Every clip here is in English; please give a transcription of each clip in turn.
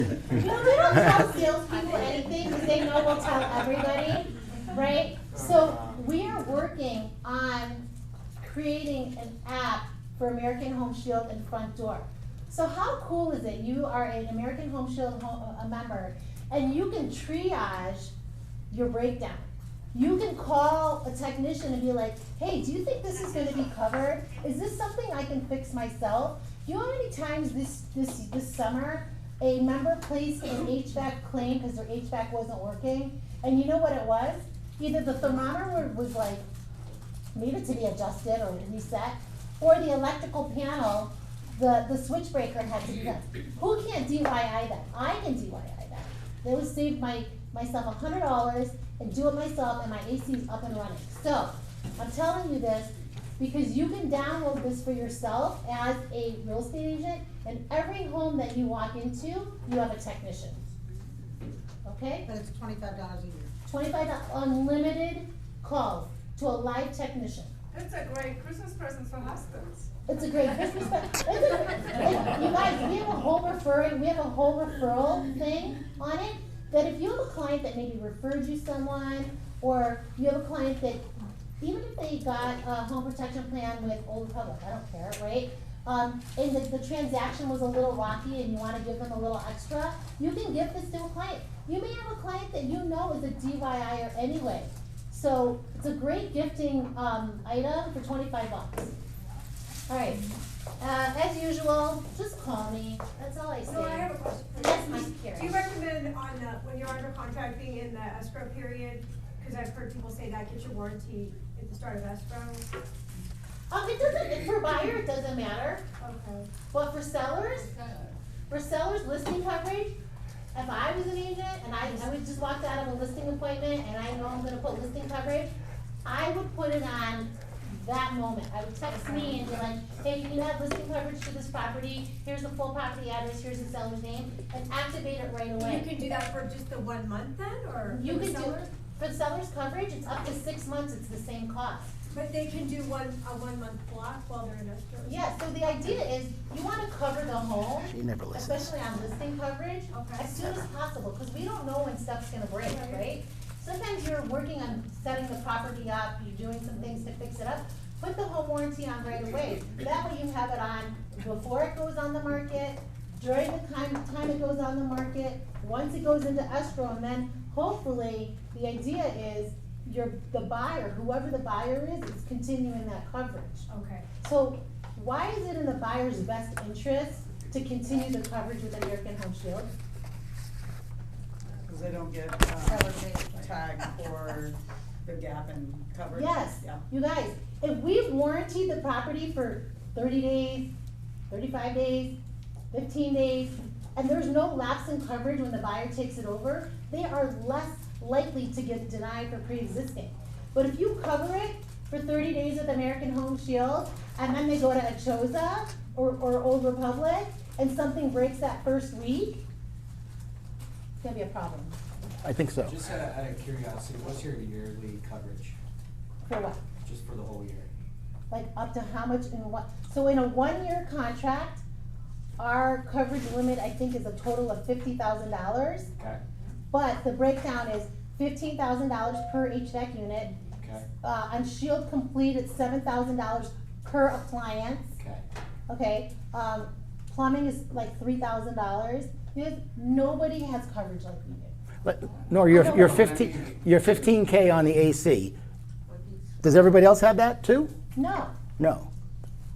You know, we don't tell salespeople anything because they know we'll tell everybody, right? So we are working on creating an app for American Home Shield and Front Door. So how cool is it? You are an American Home Shield a member, and you can triage your breakdown. You can call a technician and be like, hey, do you think this is gonna be covered? Is this something I can fix myself? You know how many times this summer, a member placed an HVAC claim because their HVAC wasn't working, and you know what it was? Either the thermometer was like, needed to be adjusted or reset, or the electrical panel, the switch breaker had to be done. Who can't DIY that? I can DIY that. That would save myself $100 and do it myself, and my AC is up and running. So, I'm telling you this because you can download this for yourself as a real estate agent, and every home that you walk into, you have a technician. Okay? But it's $25 a year. $25 unlimited calls to a live technician. It's a great Christmas present for husbands. It's a great Christmas present. You guys, we have a whole referral thing on it, that if you have a client that maybe referred you someone, or you have a client that, even if they got a home protection plan with Old Republic, I don't care, right? And the transaction was a little rocky and you wanna give them a little extra, you can give this to a client. You may have a client that you know is a DIYer anyway. So it's a great gifting item for $25. All right, as usual, just call me, that's all I say. So I have a question. That's my spirit. Do you recommend on the, when you're under contract being in the escrow period, because I've heard people say that gets your warranty at the start of escrow? It doesn't, for buyer, it doesn't matter, Okay. but for sellers, listing coverage, if I was an agent and I would just walked out of a listing appointment and I know I'm gonna put listing coverage, I would put it on that moment. I would text me and be like, hey, you have listing coverage for this property, here's the full property address, here's the seller's name, and activate it right away. You can do that for just the 1 month then, or? You for the can do, seller? for the seller's coverage, it's up to 6 months, it's the same cost. But they can do a 1 month block while they're in escrow? Yeah, so the idea is, you wanna cover the home, She never listens. especially on listing coverage, Okay. as soon as possible, because we don't know when stuff's gonna break, right? Sometimes you're working on setting the property up, you're doing some things to fix it up, put the home warranty on right away. That way you have it on before it goes on the market, during the time it goes on the market, once it goes into escrow, and then hopefully, the idea is the buyer, whoever the buyer is continuing that coverage. Okay. So why is it in the buyer's best interest to continue the coverage with American Home Shield? Because they don't get, tagged for the gap in coverage. Yes, Yeah. you guys, if we've warranted the property for 30 days, 35 days, 15 days, and there's no lapse in coverage when the buyer takes it over, they are less likely to get denied for pre-existing. But if you cover it for 30 days with American Home Shield, and then they go to Achosa or Old Republic, and something breaks that first week, it's gonna be a problem. I think so. Just out of curiosity, what's your yearly coverage, For what? just for the whole year? Like up to how much in what? So in a 1-year contract, our coverage limit, I think, is a total of $50,000. Okay, But the breakdown is $15,000 per HVAC unit. okay, On Shield Complete, it's $7,000 per appliance, okay. okay? Plumbing is like $3,000. Because nobody has coverage like we do. No, you're 15K on the AC. Does everybody else have that too? No. No.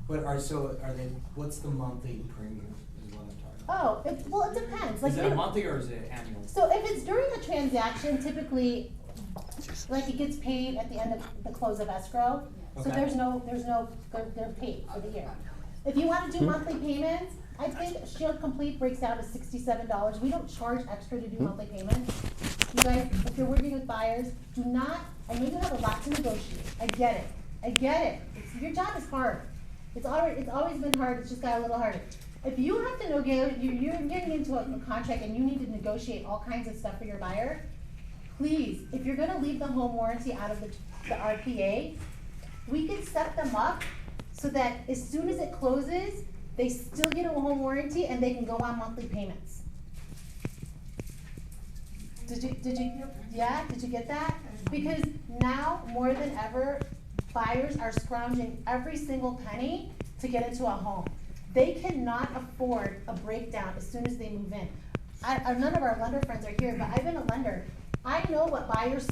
But are they, what's the monthly premium is what I'm talking about? Well, it depends. Like Is we it a don't- monthly or is it annual? So if it's during a transaction, typically, like it gets paid at the end of the close of escrow. So Okay. they're paid for the year. If you wanna do monthly payments, I think Shield Complete breaks down to $67. We don't charge extra to do monthly payments. You guys, if you're working with buyers, do not, I know you have a lot to negotiate. I get it. Your job is hard. It's always been hard, it's just got a little harder. If you have to negotiate, you're getting into a contract and you need to negotiate all kinds of stuff for your buyer, please, if you're gonna leave the home warranty out of the RPA, we can set them up so that as soon as it closes, they still get a home warranty and they can go on monthly payments. Did you get that? Because now, more than ever, buyers are scrounging every single penny to get into a home. They cannot afford a breakdown as soon as they move in. None of our lender friends are here, but I've been a lender. I know what buyers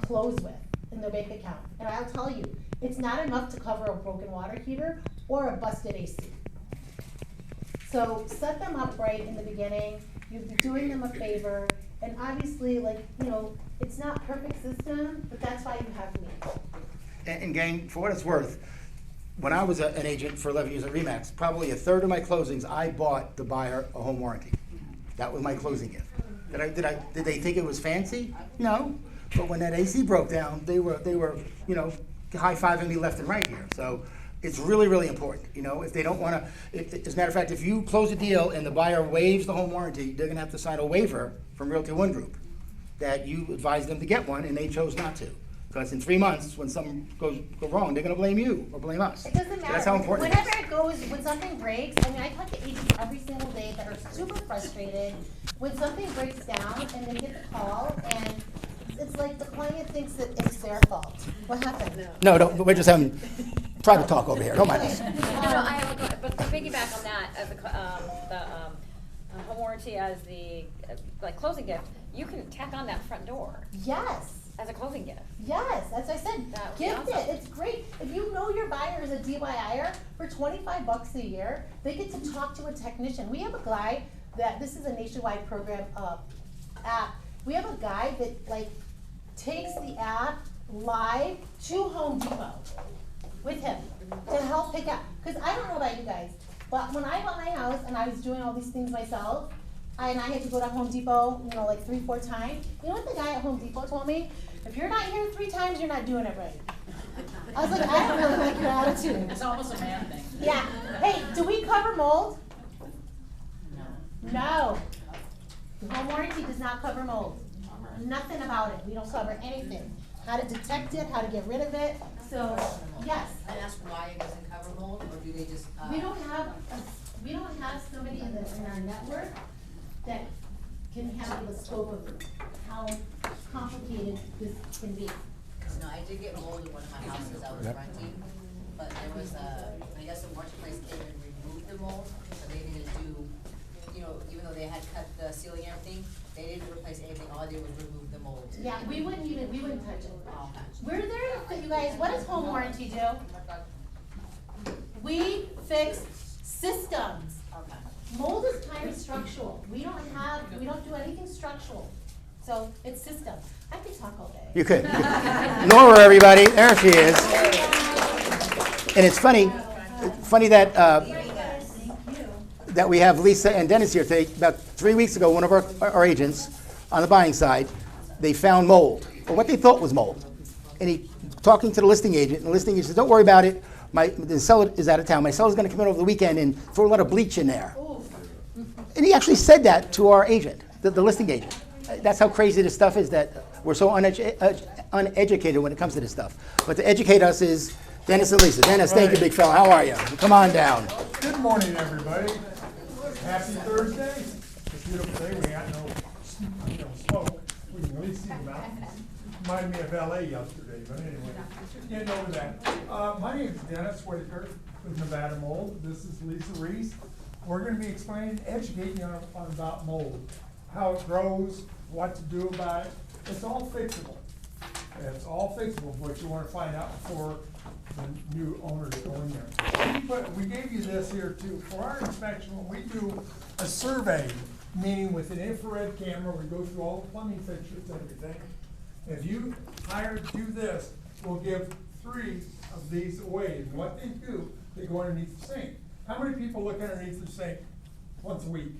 close with in their bank account, and I'll tell you, it's not enough to cover a broken water heater or a busted AC. So set them up right in the beginning, you're doing them a favor, and obviously, it's not a perfect system, but that's why you have me. And gang, for what it's worth, when I was an agent for 11 years at RE/MAX, probably a third of my closings, I bought the buyer a home warranty. That was my closing gift. Did they think it was fancy? No. But when that AC broke down, they were high-fiving me left and right here. So it's really, really important. If they don't want to, as a matter of fact, if you close a deal and the buyer waives the home warranty, they're going to have to sign a waiver from Realty One Group that you advised them to get one and they chose not to. Because in 3 months, when something goes wrong, they're going to blame you or blame us. It doesn't matter. So that's how important Whenever it is. it goes, when something breaks, I talk to agents every single day that are super frustrated. When something breaks down and they get the call and it's like the client thinks that it's their fault. What happened? No, we're just having private talk over here. Don't mind us. No, I have a, but to piggyback on that, as the home warranty as the closing gift, you can tack on that front door Yes. as a closing gift. Yes, that's what I said. That would be Gift awesome. it. It's great. If you know your buyer is a DIYer, for $25 a year, they get to talk to a technician. We have a guy this is a nationwide program app. We have a guy that takes the app live to Home Depot with him to help pick up. Because I don't know about you guys, but when I bought my house and I was doing all these things myself, and I had to go to Home Depot, 3-4 times. You know what the guy at Home Depot told me? If you're not here 3 times, you're not doing it right. I was like, I don't really like your attitude. It's almost a man thing. Yeah. Hey, do we cover mold? No. Home warranty does not cover mold. Nothing about it. We don't cover anything. How to detect it, how to get rid of it. So, yes. I asked why it doesn't cover mold, or do they just? We don't have somebody in our network that can handle the scope of how complicated this can be. No, I did get mold in one of my houses I was renting, but there was I guess the marketplace came and removed the mold, but they didn't do, even though they had cut the ceiling and everything, they didn't replace anything, all they did was remove the mold. Yeah, we wouldn't touch it. Oh, okay. We're there to, you guys, what does home warranty do? We fix systems. Okay. Mold is kind of structural. We don't do anything structural. So it's system. I could talk all day. You could. Nora, everybody. There she is. And it's funny that that we have Lisa and Dennis here today. About 3 weeks ago, one of our agents on the buying side, they found mold, or what they thought was mold. And he talking to the listing agent, and the listing agent says, "Don't worry about it. The seller is out of town. My seller's going to come in over the weekend and throw a lot of bleach in there." And he actually said that to our agent, the listing agent. That's how crazy this stuff is, that we're so uneducated when it comes to this stuff. But to educate us is Dennis and Lisa. Dennis, thank you, big fella. How are you? Come on down. Good morning, everybody. Happy Thursday. It's a beautiful day. We got no smoke. We can really see the mountains. Reminded me of LA yesterday, but anyway, getting over that. My name is Dennis Whitaker with Nevada Mold. This is Lisa Reese. We're going to be explaining, educating you on about mold, how it grows, what to do about it. It's all fixable. It's all fixable, what you want to find out before the new owners go in there. But we gave you this here too. For our inspection, when we do a survey, meaning with an infrared camera, we go through all the plumbing fixtures and everything. If you hire to do this, we'll give 3 of these away. And what they do, they go underneath the sink. How many people look underneath the sink once a week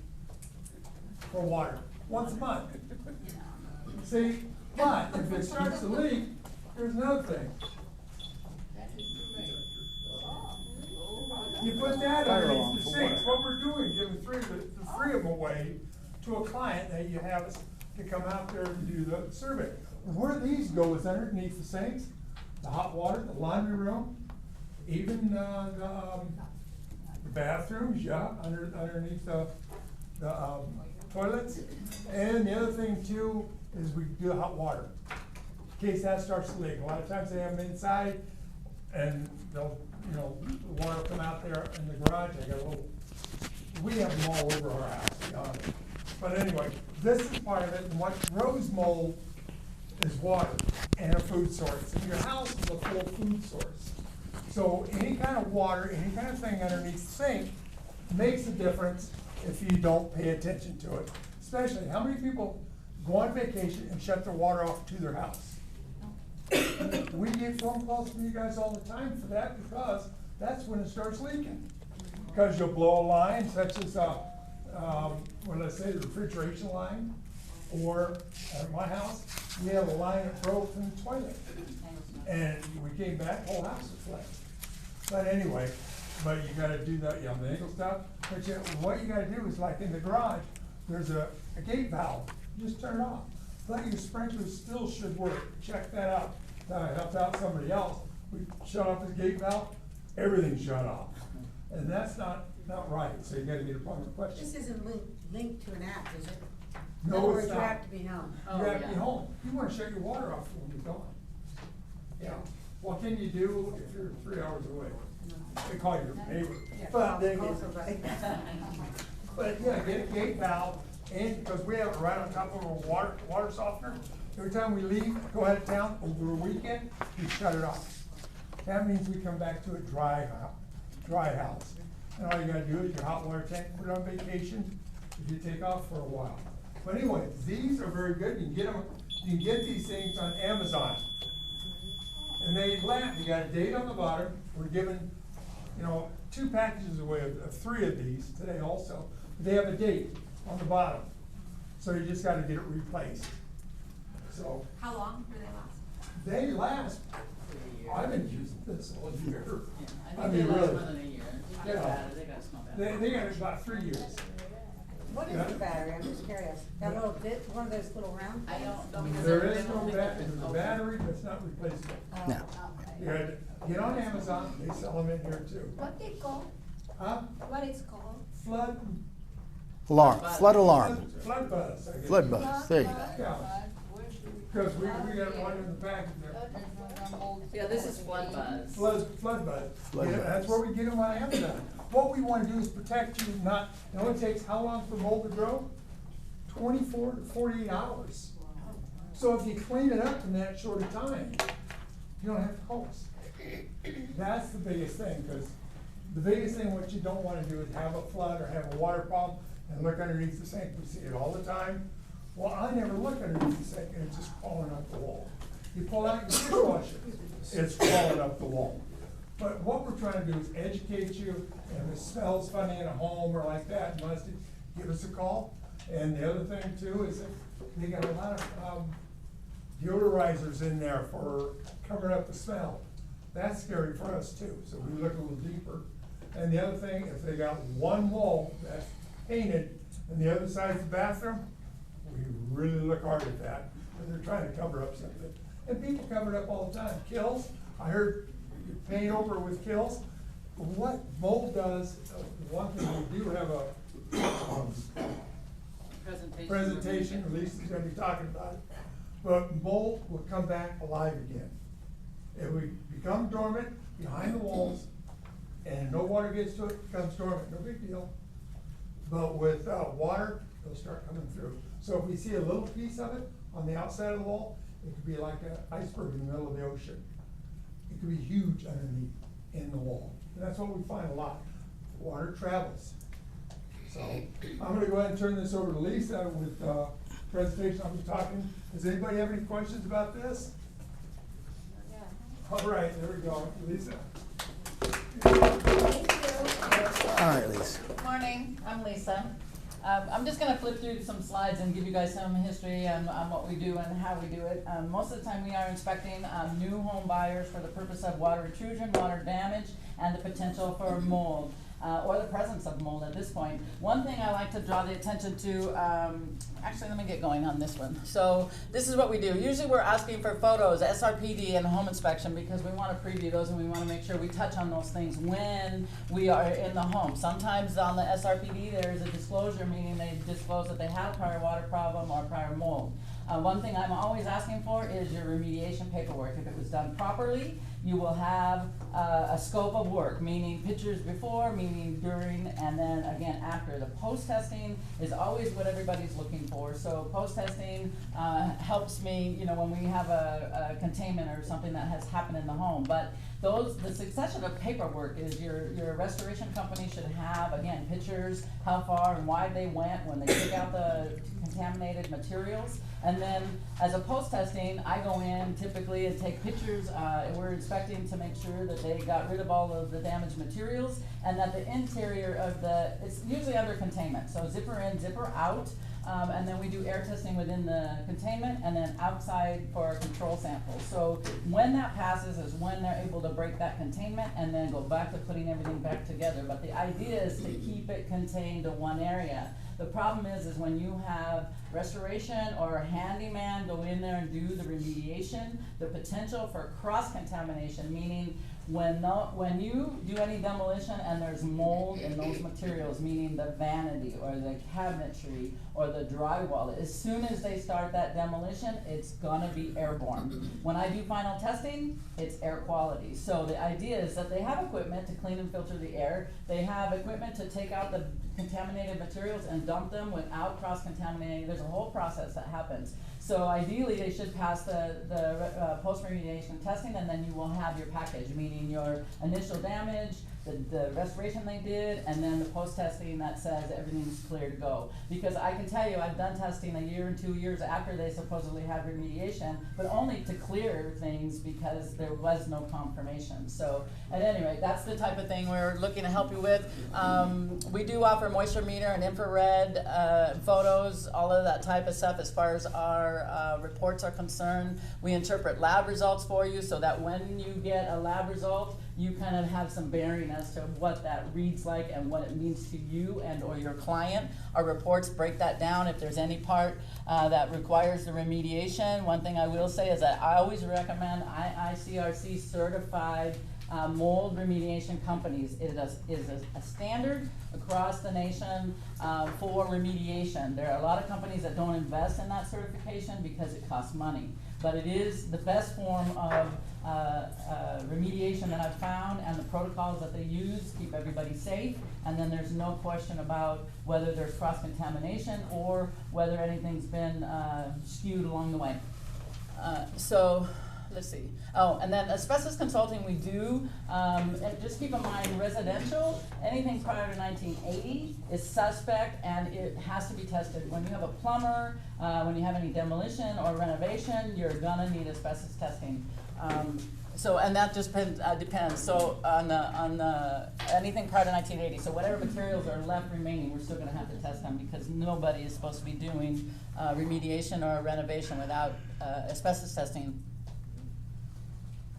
for water? Once a month. See, but if it starts to leak, there's another thing. You put that underneath the sink. What we're doing, giving 3 of them away to a client that you have to come out there and do the survey. Where these go is underneath the sinks, the hot water, the laundry room, even the bathrooms, yeah, underneath the toilets. And the other thing too is we do hot water. In case that starts to leak. A lot of times they have them inside and they'll, you know, the water will come out there in the garage. I got a little, we have them all over our house, to be honest. But anyway, this is part of it. And what grows mold is water and a food source. And your house is a full food source. So any kind of water, any kind of thing underneath the sink makes a difference if you don't pay attention to it. Especially, how many people go on vacation and shut their water off to their house? We get phone calls from you guys all the time for that because that's when it starts leaking. Because you'll blow a line such as, well, let's say the refrigeration line, or at my house, we have a line that broke from the toilet. And we came back, whole house was flooded. But anyway, but you gotta do that, you know, the ankle stuff. But what you gotta do is like in the garage, there's a gate valve, just turn it off. But your sprinklers still should work, check that out. I helped out somebody else, we shut off the gate valve, everything shut off. And that's not right, so you gotta get a plumber question. This isn't linked to an app, is it? No, In other it's words, you not. have to be home. You have to be home, you wanna shut your water off when you're gone. Yeah, what can you do if you're 3 hours away? They call your neighbor, but then, Call somebody. but yeah, get a gate valve, and, because we have it right on top of a water softener. Every time we leave, go out of town over a weekend, we shut it off. That means we come back to a dry house. And all you gotta do is your hot water tank, put it on vacation, if you take off for a while. But anyway, these are very good, you can get these things on Amazon. And they last, you got a date on the bottom, we're giving, you know, 2 packages away of 3 of these today also. They have a date on the bottom, so you just gotta get it replaced. So, How long do they last? they last, I've been using this all year. I I mean, think they last really. more than a year. Yeah. They got small batteries. They got about 3 years. What is the battery? I'm just curious. That little bit, one of those little round I things? don't know because There they is no don't think battery, that- there's a battery that's not replaceable. Oh, No. okay. You gotta get on Amazon, they sell them in here too. What they call, Huh? what it's called? Flood. Alarm, flood alarm, Flood buzz, I guess. flood buzz, there you go. Yeah, because we got one in the back there. Yeah, this is flood buzz. Flood buzz. Flood Yeah, buzz. that's where we get them on Amazon. What we wanna do is protect you, not, it only takes how long for mold to grow? 24 to 48 hours. So if you clean it up in that short of time, you don't have to hose. That's the biggest thing, because the biggest thing what you don't wanna do is have a flood or have a water problem and look underneath the sink. We see it all the time. Well, I never look underneath the sink and it's just crawling up the wall. You pull out your dishwasher, it's crawling up the wall. But what we're trying to do is educate you, and if it smells funny in a home or like that, musty, give us a call. And the other thing too is that they got a lot of, deodorizers in there for covering up the smell. That's scary for us too, so we look a little deeper. And the other thing, if they got one wall that's painted and the other side's the bathroom, we really look hard at that, because they're trying to cover up something. And people cover it up all the time. Kills, I heard you paint over with kills. What mold does, one thing, we do have a presentation, at least he's gonna be talking about it. But mold will come back alive again. If we become dormant behind the walls and no water gets to it, it becomes dormant, no big deal. But with water, it'll start coming through. So if we see a little piece of it on the outside of the wall, it could be like an iceberg in the middle of the ocean. It could be huge underneath in the wall. And that's what we find a lot. Water travels. So I'm gonna go ahead and turn this over to Lisa with presentation. I'll be talking. Does anybody have any questions about this? All right, there we go. Lisa. All right, Lisa. Morning, I'm Lisa. I'm just gonna flip through some slides and give you guys some history on what we do and how we do it. Most of the time we are inspecting new home buyers for the purpose of water intrusion, water damage, and the potential for mold. or the presence of mold at this point. One thing I like to draw the attention to, actually let me get going on this one. So this is what we do. Usually we're asking for photos, SRPD and home inspection, because we want to preview those and we want to make sure we touch on those things when we are in the home. Sometimes on the SRPD there is a disclosure, meaning they disclose that they had a prior water problem or prior mold. One thing I'm always asking for is your remediation paperwork. If it was done properly, you will have a scope of work, meaning pictures before, meaning during, and then again after. The post-testing is always what everybody's looking for. So post-testing helps me, you know, when we have a containment or something that has happened in the home. But the succession of paperwork is your restoration company should have, again, pictures, how far and wide they went when they took out the contaminated materials. And then as a post-testing, I go in typically and take pictures. We're inspecting to make sure that they got rid of all of the damaged materials and that the interior of it's usually under containment. So zipper in, zipper out. And then we do air testing within the containment and then outside for control samples. So when that passes is when they're able to break that containment and then go back to putting everything back together. But the idea is to keep it contained to one area. The problem is when you have restoration or a handyman go in there and do the remediation, the potential for cross-contamination, meaning when you do any demolition and there's mold in those materials, meaning the vanity or the cabinetry or the drywall, as soon as they start that demolition, it's gonna be airborne. When I do final testing, it's air quality. So the idea is that they have equipment to clean and filter the air. They have equipment to take out the contaminated materials and dump them without cross-contaminating. There's a whole process that happens. So ideally, they should pass the post-remediation testing, and then you will have your package, meaning your initial damage, the restoration they did, and then the post-testing that says everything's clear to go. Because I can tell you, I've done testing a year and 2 years after they supposedly had remediation, but only to clear things because there was no confirmation. So at any rate, that's the type of thing we're looking to help you with. We do offer moisture meter and infrared photos, all of that type of stuff as far as our reports are concerned. We interpret lab results for you so that when you get a lab result, you kind of have some bearing as to what that reads like and what it means to you and or your client. Our reports break that down if there's any part that requires the remediation. One thing I will say is that I always recommend IICRC certified mold remediation companies. It is a standard across the nation for remediation. There are a lot of companies that don't invest in that certification because it costs money. But it is the best form of remediation that I've found, and the protocols that they use keep everybody safe, and then there's no question about whether there's cross-contamination or whether anything's been skewed along the way. So let's see. Oh, and then asbestos consulting we do, and just keep in mind residential, anything prior to 1980 is suspect and it has to be tested. When you have a plumber, when you have any demolition or renovation, you're gonna need asbestos testing. So, and that just depends. So on the anything prior to 1980, so whatever materials are left remaining, we're still gonna have to test them because nobody is supposed to be doing remediation or renovation without asbestos testing.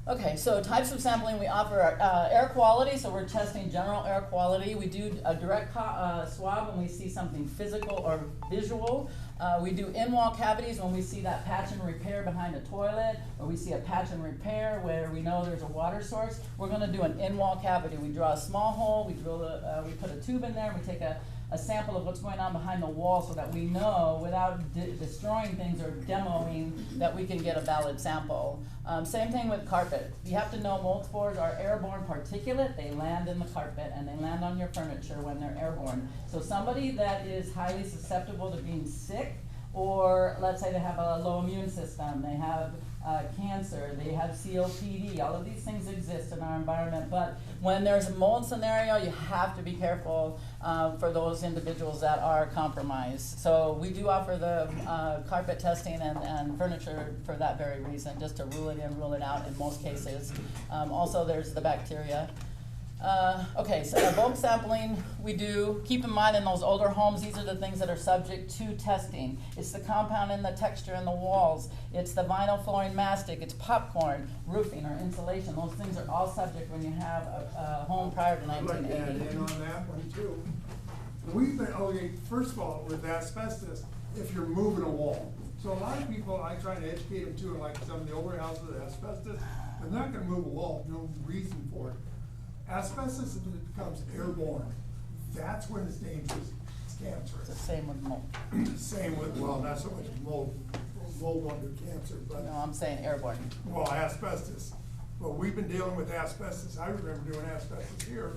Okay, so types of sampling we offer are air quality, so we're testing general air quality. We do a direct swab when we see something physical or visual. We do in-wall cavities when we see that patch and repair behind a toilet, or we see a patch and repair where we know there's a water source. We're gonna do an in-wall cavity. We draw a small hole, we we put a tube in there, and we take a sample of what's going on behind the wall so that we know without destroying things or demoing that we can get a valid sample. Same thing with carpet. You have to know mold spores are airborne particulate. They land in the carpet and they land on your furniture when they're airborne. So somebody that is highly susceptible to being sick, or let's say they have a low immune system, they have cancer, they have COPD, all of these things exist in our environment, but when there's a mold scenario, you have to be careful for those individuals that are compromised. So we do offer the carpet testing and furniture for that very reason, just to rule it in, rule it out in most cases. Also there's the bacteria. Okay, so bulk sampling we do. Keep in mind in those older homes, these are the things that are subject to testing. It's the compound and the texture in the walls. It's the vinyl flooring mastic. It's popcorn, roofing, or insulation. Those things are all subject when you have a home prior to I'd like to add 1980. in on that one too. We've been, okay, first of all, with asbestos, if you're moving a wall. So a lot of people, I try to educate them too, like some of the older houses, asbestos, they're not gonna move a wall, no reason for it. Asbestos, if it becomes airborne, that's when it's dangerous, it's It's the cancerous. same with mold. Same with, well, not so much mold won't do cancer, but, No, I'm saying airborne. well, asbestos. But we've been dealing with asbestos, I remember doing asbestos here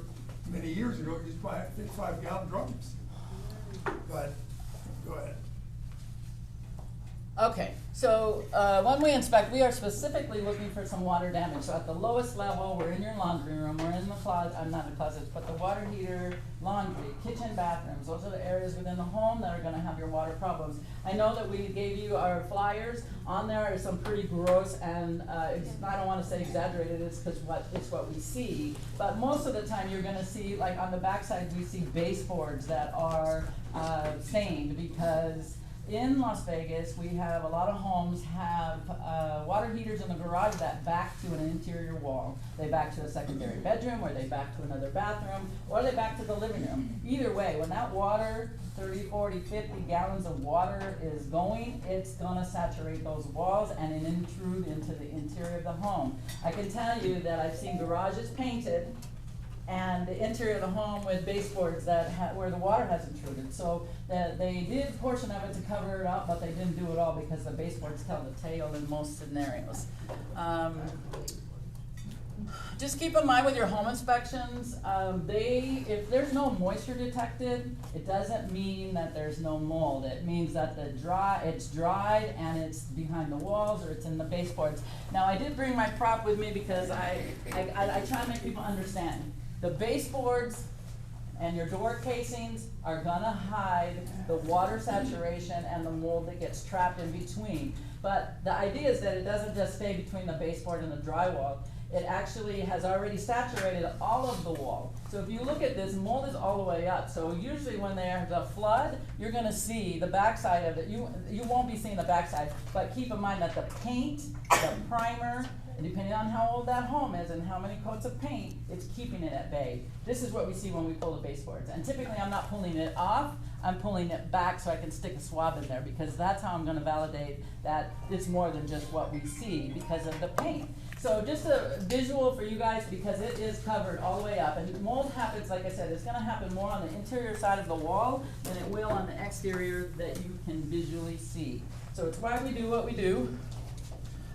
many years ago, just buy 55-gallon drums. But, go ahead. Okay, so when we inspect, we are specifically looking for some water damage. So at the lowest level, we're in your laundry room, we're in the closet, not the closets, but the water heater, laundry, kitchen, bathrooms. Those are the areas within the home that are gonna have your water problems. I know that we gave you our flyers. On there are some pretty gross and, I don't wanna say exaggerated, it's what we see. But most of the time, you're gonna see, like on the backside, we see baseboards that are stained because in Las Vegas, we have a lot of homes have water heaters in the garage that back to an interior wall. They back to a secondary bedroom, or they back to another bathroom, or they back to the living room. Either way, when that water, 30, 40, 50 gallons of water is going, it's gonna saturate those walls and intrude into the interior of the home. I can tell you that I've seen garages painted and the interior of the home with baseboards that where the water has intruded. So they did a portion of it to cover it up, but they didn't do it all because the baseboards tell the tale in most scenarios. Just keep in mind with your home inspections, if there's no moisture detected, it doesn't mean that there's no mold. It means that it's dried and it's behind the walls or it's in the baseboards. Now I did bring my prop with me because I try to make people understand. The baseboards and your door casings are gonna hide the water saturation and the mold that gets trapped in between. But the idea is that it doesn't just stay between the baseboard and the drywall. It actually has already saturated all of the wall. So if you look at this, mold is all the way up. So usually when there's a flood, you're gonna see the backside of it. You won't be seeing the backside, but keep in mind that the paint, the primer, and depending on how old that home is and how many coats of paint, it's keeping it at bay. This is what we see when we pull the baseboards. And typically I'm not pulling it off, I'm pulling it back so I can stick a swab in there because that's how I'm gonna validate that it's more than just what we see because of the paint. So just a visual for you guys because it is covered all the way up. And mold happens, like I said, it's gonna happen more on the interior side of the wall than it will on the exterior that you can visually see. So it's why we do what we do.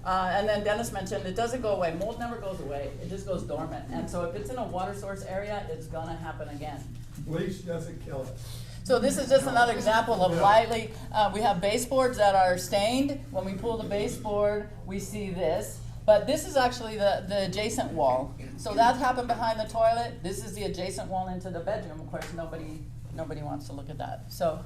And then Dennis mentioned, it doesn't go away. Mold never goes away, it just goes dormant. And so if it's in a water source area, it's gonna happen again. Bleach doesn't kill it. So this is just another example of lightly, we have baseboards that are stained. When we pull the baseboard, we see this. But this is actually the adjacent wall. So that happened behind the toilet. This is the adjacent wall into the bedroom. Of course, nobody wants to look at that. So,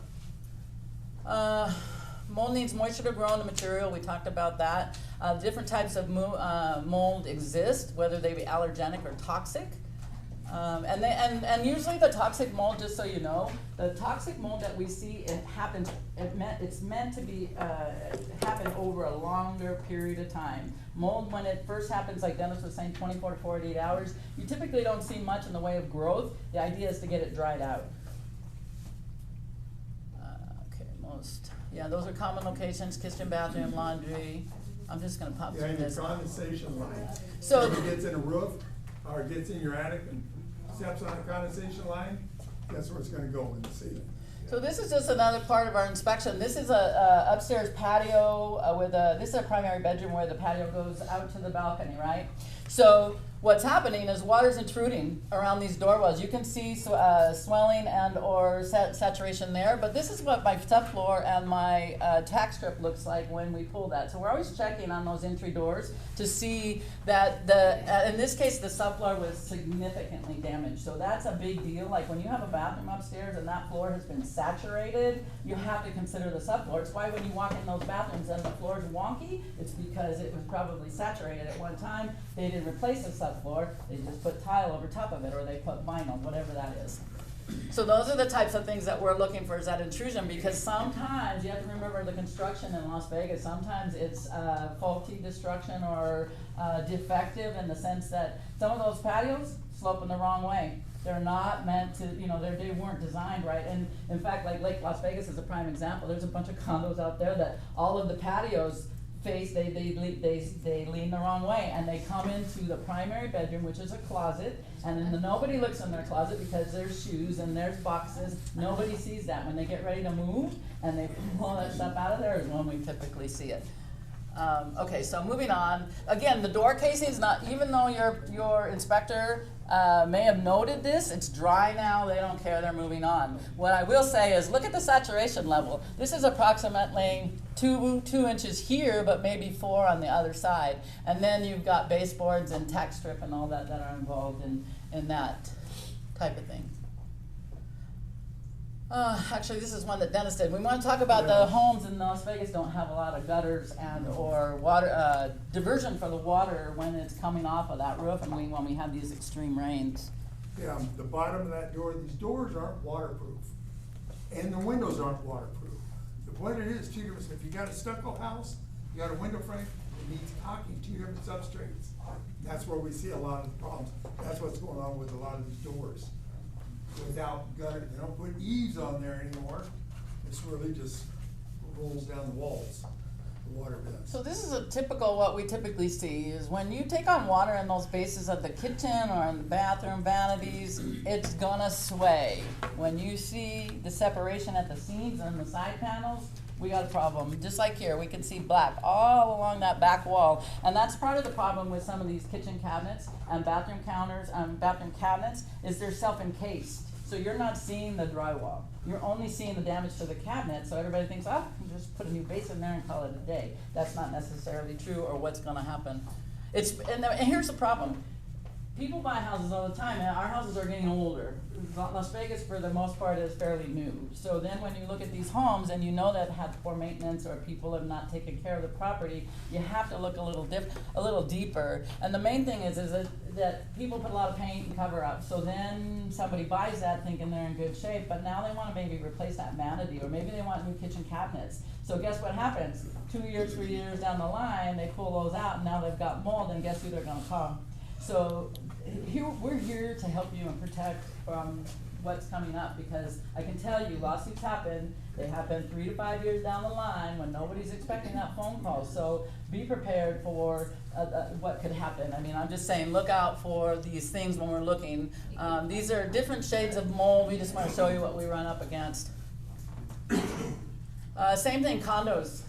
mold needs moisture to grow in the material. We talked about that. Different types of mold exist, whether they be allergenic or toxic. And usually the toxic mold, just so you know, the toxic mold that we see, it's meant to be happen over a longer period of time. Mold, when it first happens, like Dennis was saying, 24 to 48 hours, you typically don't see much in the way of growth. The idea is to get it dried out. Those are common locations: kitchen, bathroom, laundry. I'm just gonna pop through this. Yeah, your condensation line. So if it gets in a roof or it gets in your attic and steps on a condensation line, guess where it's gonna go, in the ceiling. So this is just another part of our inspection. This is a upstairs patio this is a primary bedroom where the patio goes out to the balcony, right? So what's happening is water's intruding around these door wells. You can see swelling and or saturation there, but this is what my subfloor and my tack strip looks like when we pull that. So we're always checking on those entry doors to see that in this case, the subfloor was significantly damaged. So that's a big deal. Like when you have a bathroom upstairs and that floor has been saturated, you have to consider the subfloor. It's why when you walk in those bathrooms and the floor is wonky, it's because it was probably saturated at one time. They to replace the subfloor, they just put tile over top of it, or they put vinyl, whatever that is. So those are the types of things that we're looking for, is that intrusion, because sometimes, you have to remember the construction in Las Vegas, sometimes it's faulty construction or defective in the sense that some of those patios slope in the wrong way. They're not meant to, they weren't designed right. And in fact, like Lake Las Vegas is a prime example. There's a bunch of condos out there that all of the patios face, they lean the wrong way, and they come into the primary bedroom, which is a closet, and then nobody looks in their closet because there's shoes and there's boxes. Nobody sees that. When they get ready to move and they pull that stuff out of there is when we typically see it. Okay, so moving on. Again, the door casing is not, even though your inspector may have noted this, it's dry now, they don't care, they're moving on. What I will say is, look at the saturation level. This is approximately 2 inches here, but maybe 4 on the other side. And then you've got baseboards and tack strip and all that are involved in that type of thing. Actually, this is one that Dennis did. We want to talk about the homes in Las Vegas don't have a lot of gutters or water diversion for the water when it's coming off of that roof, and when we have these extreme rains. Yeah, the bottom of that door, these doors aren't waterproof, and the windows aren't waterproof. What it is, 2 different, if you got a stucco house, you got a window frame, it needs caulking, 2 different substrates. That's where we see a lot of the problems. That's what's going on with a lot of these doors. Without gutter, they don't put eaves on there anymore. It's really just rolls down the walls, the water vents. So this is a typical, what we typically see is when you take on water in those bases of the kitchen or in the bathroom vanities, it's gonna sway. When you see the separation at the seams and the side panels, we got a problem. Just like here, we can see black all along that back wall. And that's part of the problem with some of these kitchen cabinets and bathroom counters, bathroom cabinets, is they're self-encased. So you're not seeing the drywall. You're only seeing the damage to the cabinet, so everybody thinks, just put a new base in there and call it a day. That's not necessarily true or what's gonna happen. And here's the problem. People buy houses all the time, and our houses are getting older. Las Vegas, for the most part, is fairly new. So then when you look at these homes and you know that have poor maintenance or people have not taken care of the property, you have to look a little deeper. And the main thing is that people put a lot of paint and cover up. So then somebody buys that thinking they're in good shape, but now they want to maybe replace that vanity, or maybe they want new kitchen cabinets. So guess what happens? 2 years, 3 years down the line, they pull those out, and now they've got mold, and guess who they're going to call? So we're here to help you and protect from what's coming up, because I can tell you lawsuits happen. They happen 3 to 5 years down the line when nobody's expecting that phone call. So be prepared for what could happen. I mean, I'm just saying, look out for these things when we're looking. These are different shades of mold. We just want to show you what we run up against. Same thing, condos.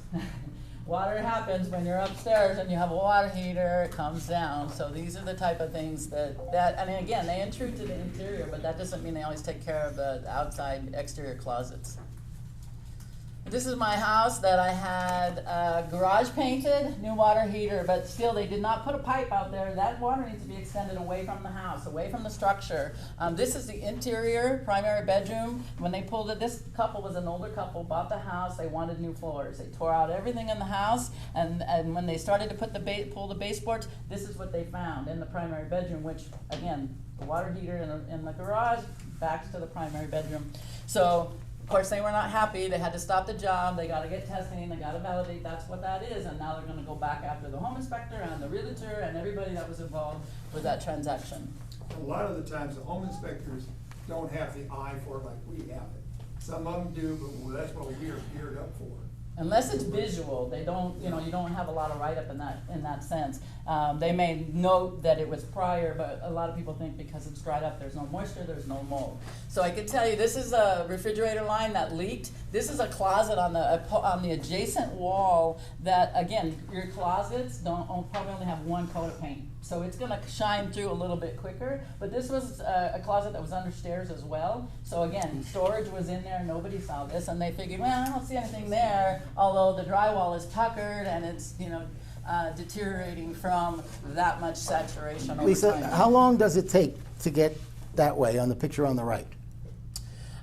Water happens when you're upstairs and you have a water heater, it comes down. So these are the type of things that I mean, again, they intrude to the interior, but that doesn't mean they always take care of the outside exterior closets. This is my house that I had garage painted, new water heater, but still they did not put a pipe out there. That water needs to be extended away from the house, away from the structure. This is the interior primary bedroom. When they pulled it, this couple was an older couple, bought the house, they wanted new floors. They tore out everything in the house, and when they started to put pull the baseboards, this is what they found in the primary bedroom, which, again, the water heater in the garage backs to the primary bedroom. So, of course, they were not happy. They had to stop the job. They got to get testing. They got to validate that's what that is. And now they're going to go back after the home inspector and the realtor and everybody that was involved with that transaction. A lot of the times, the home inspectors don't have the eye for it like we have it. Some of them do, but that's what we are geared up for. Unless it's visual, they don't, you don't have a lot of write-up in that sense. They may note that it was prior, but a lot of people think because it's dried up, there's no moisture, there's no mold. So I can tell you, this is a refrigerator line that leaked. This is a closet on the adjacent wall that, again, your closets probably only have one coat of paint. So it's going to shine through a little bit quicker. But this was a closet that was under stairs as well. So again, storage was in there. Nobody saw this. And they figured, well, I don't see anything there. Although the drywall is puckered and it's, deteriorating from that much saturation over Lisa, time. how long does it take to get that way on the picture on the right?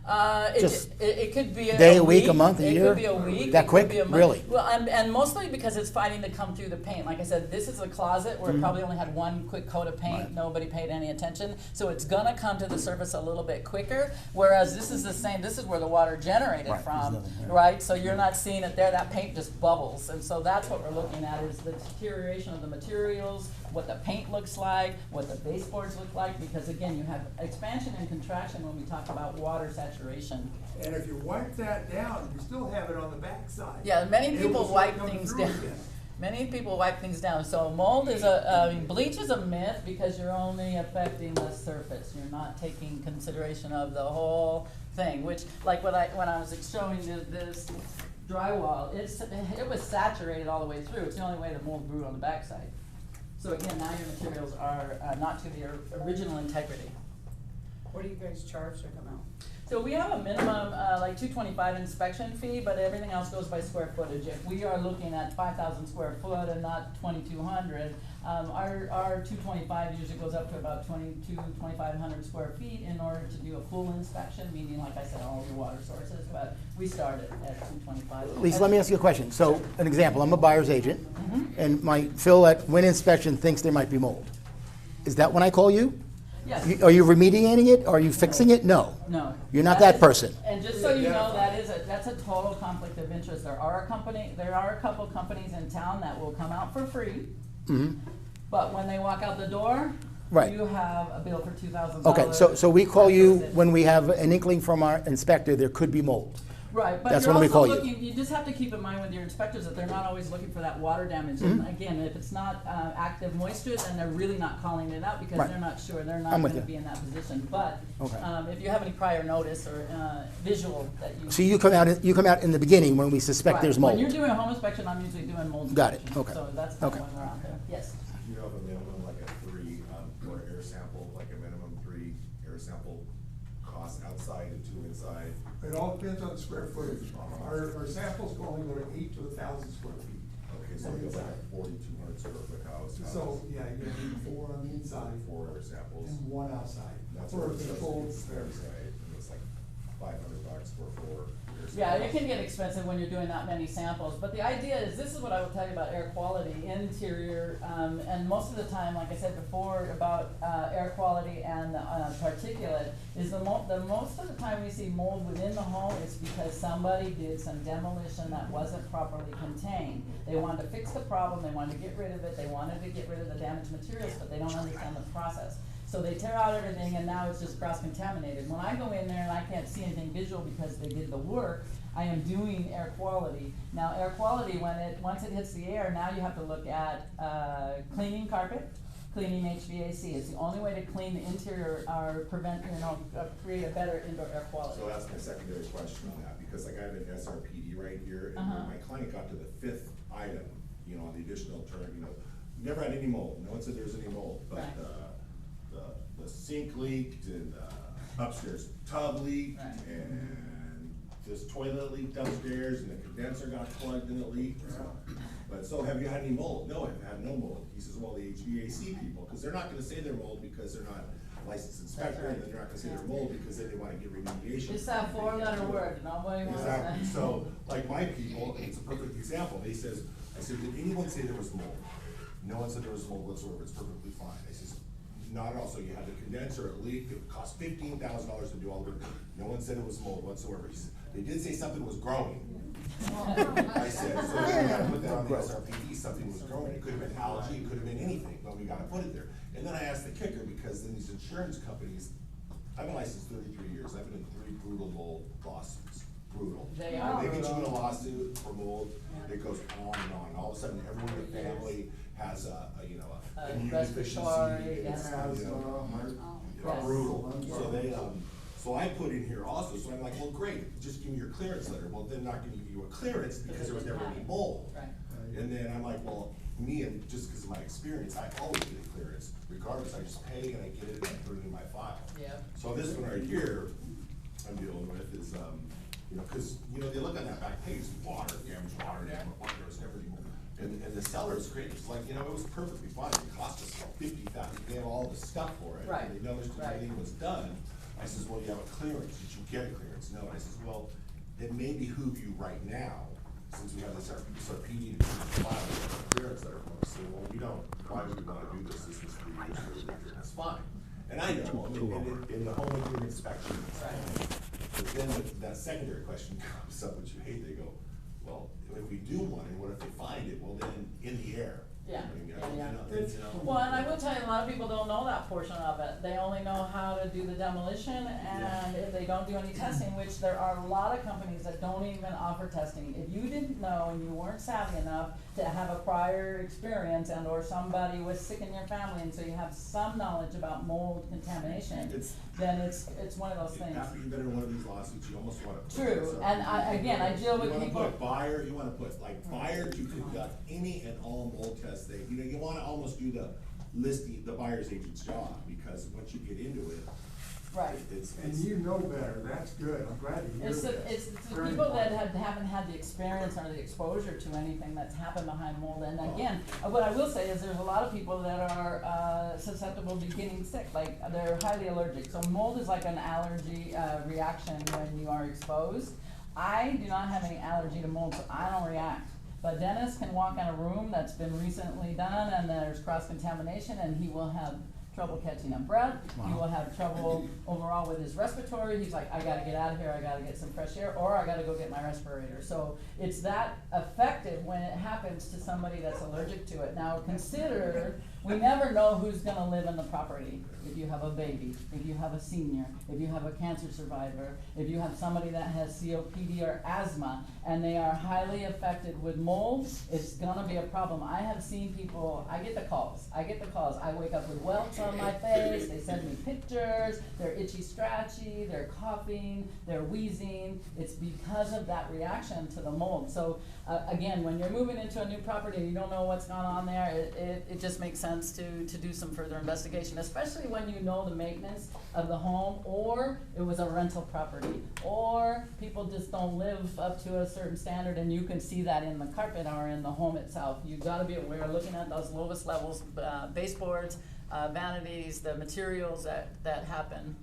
Just It could be a day, a week, a month, a It year? could be a week. That it quick? could be a month. Really? Well, and mostly because it's fighting to come through the paint. Like I said, this is a closet where it probably only had one quick coat of paint. Right. Nobody paid any attention. So it's gonna come to the surface a little bit quicker, whereas this is the same, this is where the water generated Right, there's from, nothing there. right? So you're not seeing it there, that paint just bubbles. And so that's what we're looking at, is the deterioration of the materials, what the paint looks like, what the baseboards look like, because again, you have expansion and contraction when we talk about water saturation. And if you wipe that down, you still have it on the backside. Yeah, many It people will start wipe coming things through down. again. Many people wipe things down. So mold is I mean, bleach is a myth because you're only affecting the surface. You're not taking consideration of the whole thing, which, like when I was showing this drywall, it was saturated all the way through. It's the only way the mold grew on the backside. So again, now your materials are not to the original integrity. What do you guys charge to come out? So we have a minimum, like $225 inspection fee, but everything else goes by square footage. If we are looking at 5,000 square foot and not 2,200, our $225 usually goes up to about 2,500 square feet in order to do a full inspection, meaning, like I said, all your water sources, but we started at $225. Lisa, let me ask you a question. So, an example, I'm a buyer's agent, and my Phil at Win Inspection thinks there might be mold. Is that when I call you? Yes. Are you remediating it? Are you fixing it? No. No. You're not that is- person. And just so you know, that's a total conflict of interest. There are a couple companies in town that will come out for free, but when they walk out the door, Right. you have a bill for $2,000. Okay, so we call you when we have an inkling from our inspector there could be mold. Right, but That's you're when we also call you. looking, you just have to keep in mind with your inspectors that they're not always looking for that water damage. And again, if it's not active moisture, then they're really not calling it out because Right. they're not sure, they're not I'm with gonna you. be in that position. But Okay. if you have any prior notice or visual that you. So you come out in the beginning when we suspect Right. there's mold. When you're doing a home inspection, I'm usually doing mold Got it. inspection. Okay. So that's Okay. when we're out there, yes. Do you have a minimum, like a 3, for air sample, like a minimum 3 air sample cost outside and 2 inside? It all depends on the square footage. Our samples can only go to 8 to 1,000 square feet. Okay, so it's like a 4,200 square foot house. So, yeah, you're gonna need 4 on the inside 4 air samples. and 1 outside. That's For a what it says, controlled it's experiment. right, and it's like $500 for 4 air samples. Yeah, it can get expensive when you're doing that many samples, but the idea is, this is what I will tell you about air quality, interior, and most of the time, like I said before, about air quality and particulate, is the most of the time we see mold within the home is because somebody did some demolition that wasn't properly contained. They wanted to fix the problem, they wanted to get rid of it, they wanted to get rid of the damaged materials, but they don't understand the process. So they tear out everything and now it's just cross-contaminated. When I go in there and I can't see anything visual because they did the work, I am doing air quality. Now air quality, once it hits the air, now you have to look at cleaning carpet, cleaning HVAC. It's the only way to clean the interior or create a better indoor air quality. So that's my secondary question on that, because like I have an SRPD right here, and Uh-huh. when my client got to the 5th item, on the additional term, never had any mold, no one said there was any mold, but, Right. the sink leaked, and, upstairs tub leaked, Right. and this toilet leaked upstairs, and the condenser got plugged and it leaked. So have you had any mold? No, I've had no mold. He says, well, the HVAC people, because they're not gonna say they're mold because they're not licensed inspector, and then they're not gonna say they're mold because then they wanna get remediation. It's that 4-letter word, nobody wants that. Exactly, so, like my people, and it's a perfect example, I said, did anyone say there was mold? No one said there was mold whatsoever, it's perfectly fine. I says, not at all, so you had the condenser, it leaked, it cost $15,000 to do all the work. No one said it was mold whatsoever. He said, they did say something was growing. I said, so we gotta put that on the SRPD, something was growing, it could have been algae, it could have been anything, but we gotta put it there. And then I asked the kicker, because then these insurance companies, I've been licensed 33 years, I've been in 3 brutal mold lawsuits, brutal. They are They get you in a brutal. lawsuit for mold, it goes on and on, all of a sudden, everyone in the family has a immune respiratory, deficiency, yes. Yes. brutal. So they, so I put in here also, so I'm like, well, great, just give me your clearance letter. Well, they're not gonna give you a clearance because there was never any mold. Right. And then I'm like, well, me, and just because of my experience, I always get a clearance, regardless, I just pay and I get it and I put it in my file. Yeah. So this one right here, I'm dealing with is, cause, they look on that back page, water damage, there's never any mold. And the seller is great, it's like, it was perfectly fine, it cost us $50,000, they have all the stuff for it. Right. And they noticed that Right. everything was done, I says, well, you have a clearance, did you get a clearance? No, I says, well, it may behoove you right now, since we have this RPD to file a clearance letter from us, say, well, we don't, why would we wanna do this, this was 3 years ago, that's fine. And I know, I mean, in the home improvement inspection, it's fine. But then that secondary question comes up, which you hate, they go, well, if we do one, and what if they find it, well, then, in the air. Yeah, I mean, yeah. you know. Well, and I will tell you, a lot of people don't know that portion of it. They only know how to do the demolition, and if they don't do any testing, which there are a lot of companies that don't even offer testing. If you didn't know and you weren't savvy enough to have a prior experience and or somebody was sick in your family, and so you have some knowledge about mold contamination, then it's one of those things. After you've been in one of these lawsuits, you almost wanna put. True, and I deal with people. You wanna put buyer, you wanna put like buyer to conduct any and all mold tests. You wanna almost do the buyer's agent's job, because once you get into it. Right. And you know better, that's good, I'm glad to hear that. It's the people that haven't had the experience or the exposure to anything that's happened behind mold. And again, what I will say is there's a lot of people that are susceptible to getting sick, like they're highly allergic. So mold is like an allergy reaction when you are exposed. I do not have any allergy to mold, so I don't react. But Dennis can walk in a room that's been recently done and there's cross-contamination, and he will have trouble catching a breath. He will have trouble overall with his respiratory. He's like, I gotta get out of here, I gotta get some fresh air, or I gotta go get my respirator. So it's that effective when it happens to somebody that's allergic to it. Now consider, we never know who's gonna live in the property. If you have a baby, if you have a senior, if you have a cancer survivor, if you have somebody that has COPD or asthma, and they are highly affected with mold, it's gonna be a problem. I have seen people, I get the calls. I wake up with welts on my face, they send me pictures, they're itchy, scratchy, they're coughing, they're wheezing. It's because of that reaction to the mold. So again, when you're moving into a new property and you don't know what's going on there, it just makes sense to do some further investigation, especially when you know the maintenance of the home, or it was a rental property, or people just don't live up to a certain standard, and you can see that in the carpet or in the home itself. You've got to be aware, looking at those lowest levels, baseboards, vanities, the materials that happen.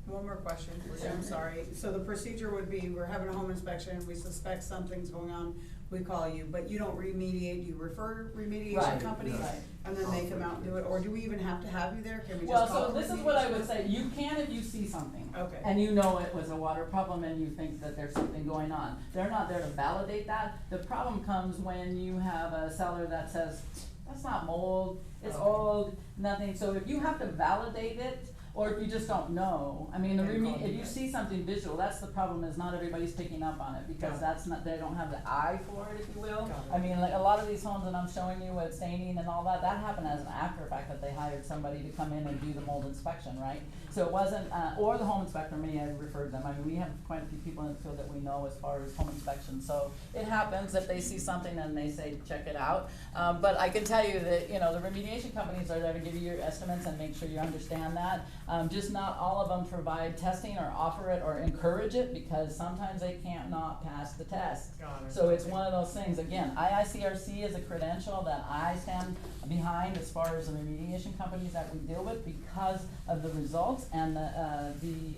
One more question for you, I'm sorry. So the procedure would be, we're having a home inspection, we suspect something's going on, we call you, but you don't remediate, you refer remediation companies? Right. And then they come out and do it, or do we even have to have you there? Can we just Well, call so the this is what I would remediation? say, you can if you see something. Okay. And you know it was a water problem and you think that there's something going on. They're not there to validate that. The problem comes when you have a seller that says, that's not mold, it's old, nothing. So if you have to validate it, or if you just don't know, I mean, if you see something visual, that's the problem, is not everybody's picking up on it, because that's not, they don't have the eye for it, if you will. I mean, like a lot of these homes that I'm showing you with staining and all that, that happened as an after effect, that they hired somebody to come in and do the mold inspection, right? So it wasn't, or the home inspector may have referred them. I mean, we have quite a few people in the field that we know as far as home inspection. So it happens that they see something and they say, check it out. But I can tell you that, you know, the remediation companies are there to give you your estimates and make sure you understand that. Just not all of them provide testing or offer it or encourage it, because sometimes they can't not pass the test. So it's one of those things. Again, IICRC is a credential that I stand behind as far as the remediation companies that we deal with, because of the results and the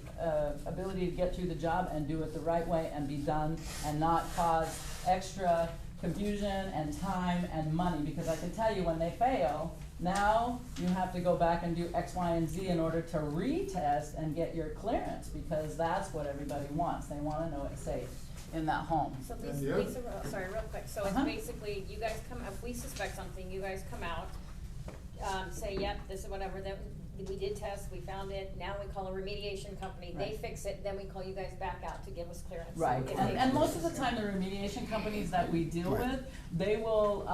ability to get through the job and do it the right way and be done and not cause extra confusion and time and money. Because I can tell you, when they fail, now you have to go back and do X, Y, and Z in order to retest and get your clearance, because that's what everybody wants. They want to know it's safe in that home. So Lisa, sorry, real quick, so it's basically, you guys come, if we suspect something, you guys come out, say, yep, this is whatever, that we did test, we found it, now we call a remediation company, they fix it, then we call you guys back out to give us clearance. Right, and most of the time, the remediation companies that we deal with, they will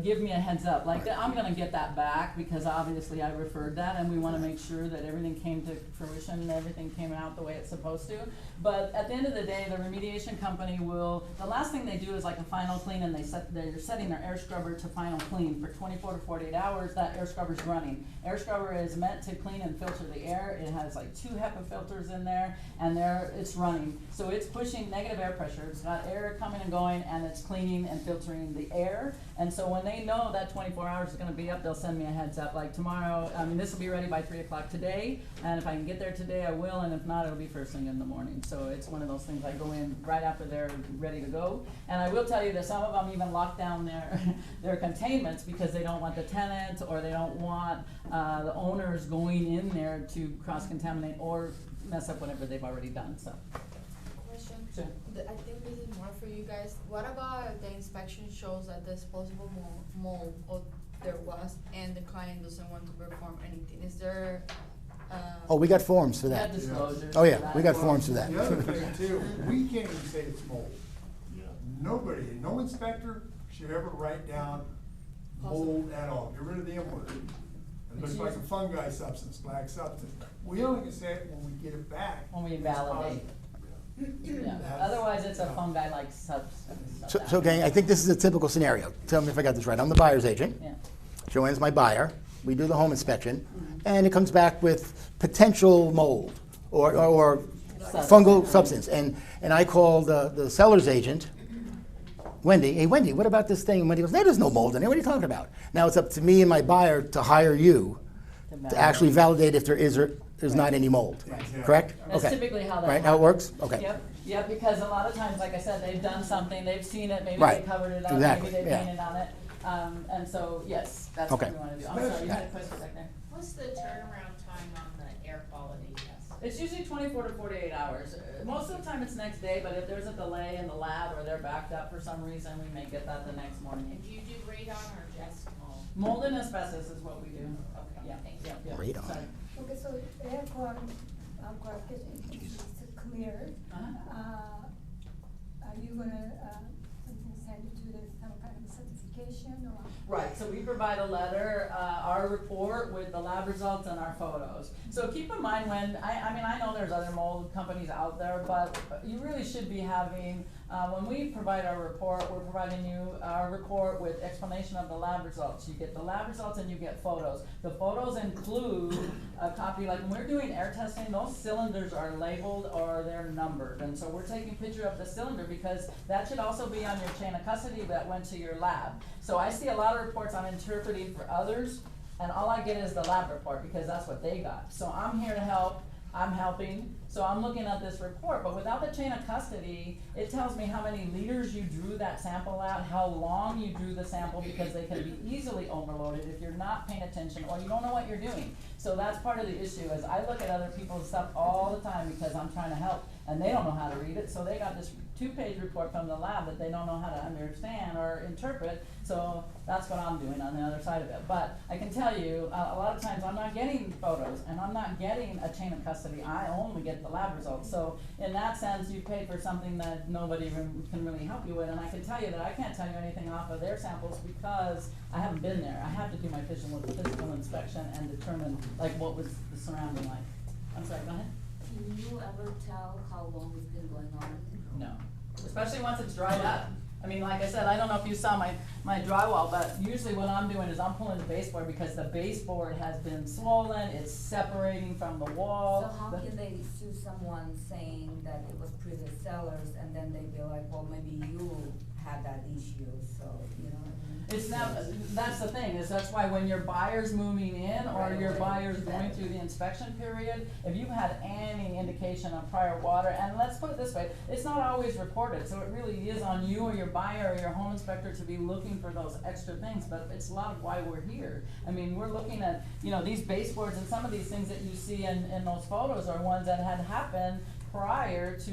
give me a heads up, like, I'm gonna get that back, because obviously I referred that, and we wanna make sure that everything came to fruition and everything came out the way it's supposed to. But at the end of the day, the remediation company will, the last thing they do is like a final clean, and they're setting their air scrubber to final clean for 24 to 48 hours. That air scrubber's running. Air scrubber is meant it to clean and filter the air. It has like 2 HEPA filters in there, and it's running. So it's pushing negative air pressure. It's got air coming and going, and it's cleaning and filtering the air. And so when they know that 24 hours is gonna be up, they'll send me a heads up, like tomorrow, this will be ready by 3 o'clock today, and if I can get there today, I will, and if not, it'll be first thing in the morning. So it's one of those things, I go in right after they're ready to go. And I will tell you that some of them even lock down their containments because they don't want the tenants, or they don't want the owners going in there to cross-contaminate or mess up whatever they've already done, so. Question. Sure. I think this is more for you guys. What about if the inspection shows that there's possible mold, or there was, and the client doesn't want to perform anything? Is there, Oh, we got forms for We that. got disclosures Oh, yeah, for that. we got forms for that. The other thing too, we can't even say it's mold. Nobody, no inspector should ever write down mold at all. Get rid of the M word. It looks like a fungi substance, black substance. We only can say it when we get it back. When we validate. Yeah, otherwise it's a fungi-like substance. So gang, I think this is a typical scenario. Tell me if I got this right. I'm the buyer's agent. Yeah. Joanne's my buyer. We do the home inspection, and it comes back with potential mold or fungal substance. And I call the seller's agent, Wendy. Hey, Wendy, what about this thing? And Wendy goes, there's no mold in there. What are you talking about? Now it's up to me and my buyer to hire you to actually validate if there is or is not any mold. Right. Correct? That's Okay. typically how that Right, how it works? Okay. Yep, because a lot of times, like I said, they've done something, they've seen it, maybe Right. they covered it up, Exactly, maybe they yeah. painted on it. And so, yes, that's what Okay. we wanna do. I'm sorry, you had a question back there? What's the turnaround time on the air quality test? It's usually 24 to 48 hours. Most of the time it's next day, but if there's a delay in the lab or they're backed up for some reason, we may get that the next morning. And do you do radon or just mold? Mold and asbestos is what we do. Okay, Yeah, thank yeah, you. yeah. Radon. Sorry. Okay, so air quality, is clear. Are you gonna, send it to some kind of certification or? Right, so we provide a letter, our report with the lab results and our photos. So keep in mind when, I know there's other mold companies out there, but you really should be having, when we provide our report, we're providing you our report with explanation of the lab results. You get the lab results and you get photos. The photos include a copy, like when we're doing air testing, those cylinders are labeled or they're numbered. And so we're taking a picture of the cylinder because that should also be on your chain of custody that went to your lab. So I see a lot of reports I'm interpreting for others, and all I get is the lab report because that's what they got. So I'm here to help, I'm helping, so I'm looking at this report, but without the chain of custody, it tells me how many liters you drew that sample at, how long you drew the sample, because they can be easily overloaded if you're not paying attention or you don't know what you're doing. So that's part of the issue, is I look at other people's stuff all the time because I'm trying to help, and they don't know how to read it, so they got this 2-page report from the lab that they don't know how to understand or interpret, so that's what I'm doing on the other side of it. But I can tell you, a lot of times I'm not getting photos, and I'm not getting a chain of custody, I only get the lab results. So in that sense, you paid for something that nobody can really help you with, and I can tell you that I can't tell you anything off of their samples because I haven't been there. I have to do my physical inspection and determine like what was the surrounding like. I'm sorry, go ahead. Can you ever tell how long it's been going on? No, especially once it's dried up. I mean, like I said, I don't know if you saw my drywall, but usually what I'm doing is I'm pulling the baseboard because the baseboard has been swollen, it's separating from the wall. So how can they sue someone saying that it was previous sellers and then they'd be like, well, maybe you had that issue, so, you know what I mean? It's not, that's the thing, is that's why when your buyer's moving in or your buyer's going through the inspection period, if you've had any indication of prior water, and let's put it this way, it's not always reported, so it really is on you or your buyer or your home inspector to be looking for those extra things, but it's a lot of why we're here. I mean, we're looking at, you know, these baseboards and some of these things that you see in those photos are ones that had happened prior to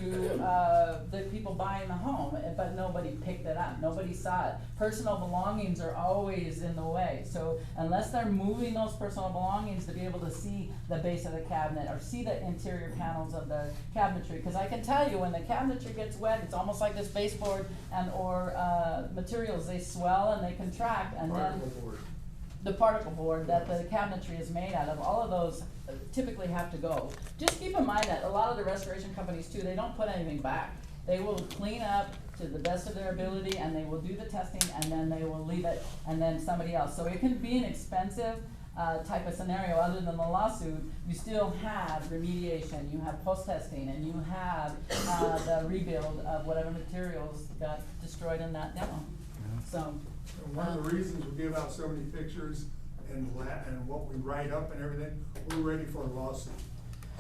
the people buying the home, but nobody picked it up, nobody saw it. Personal belongings are always in the way, so unless they're moving those personal belongings to be able to see the base of the cabinet or see the interior panels of the cabinetry, because I can tell you when the cabinetry gets wet, it's almost like this baseboard and or materials, they swell and they contract, and then the particle board that the cabinetry is made out of, all of those typically have to go. Just keep in mind that a lot of the restoration companies too, they don't put anything back. They will clean up to the best of their ability and they will do the testing and then they will leave it and then somebody else. So it can be an expensive type of scenario, other than the lawsuit, you still have remediation, you have post-testing, and you have the rebuild of whatever materials got destroyed in that demo. So. And one of the reasons we give out so many pictures and what we write up and everything, we're ready for a lawsuit.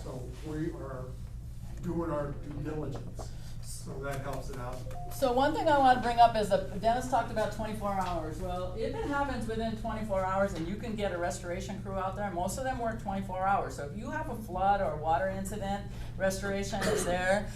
So we are doing our due diligence, so that helps it out. So one thing I want to bring up is that Dennis talked about 24 hours. Well, if it happens within 24 hours and you can get a restoration crew out there, most of them work 24 hours. So if you have a flood or water incident, restoration is there.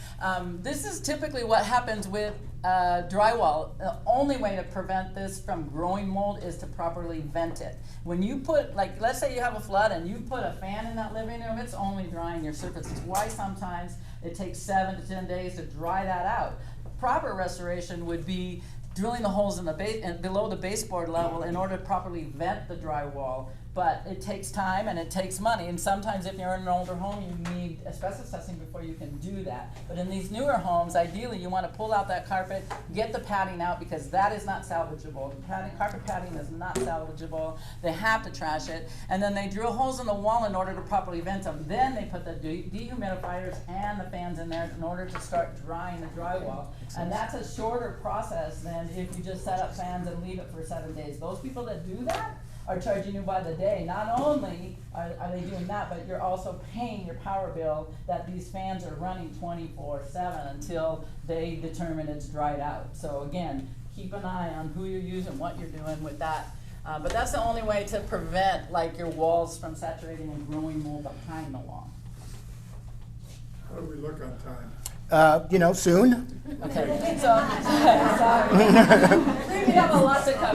This is typically what happens with drywall. The only way to prevent this from growing mold is to properly vent it. When you put, like, let's say you have a flood and you put a fan in that living room, it's only drying your surface. It's why sometimes it takes 7 to 10 days to dry that out. Proper restoration would be drilling the holes in the base and below the baseboard level in order to properly vent the drywall. But it takes time and it takes money, and sometimes if you're in an older home, you need asbestos testing before you can do that. But in these newer homes, ideally you want to pull out that carpet, get the padding out, because that is not salvageable. Carpet padding is not salvageable. They have to trash it, and then they drill holes in the wall in order to properly vent them. Then they put the dehumidifiers and the fans in there in order to start drying the drywall. And that's a shorter process than if you just set up fans and leave it for 7 days. Those people that do that are charging you by the day. Not only are they doing that, but you're also paying your power bill that these fans are running 24/7 until they determine it's dried out. So again, keep an eye on who you're using, what you're doing with that. But that's the only way to prevent like your walls from saturating and growing mold behind the wall. How do we look on time? Soon. Okay, so we have a lot to cover.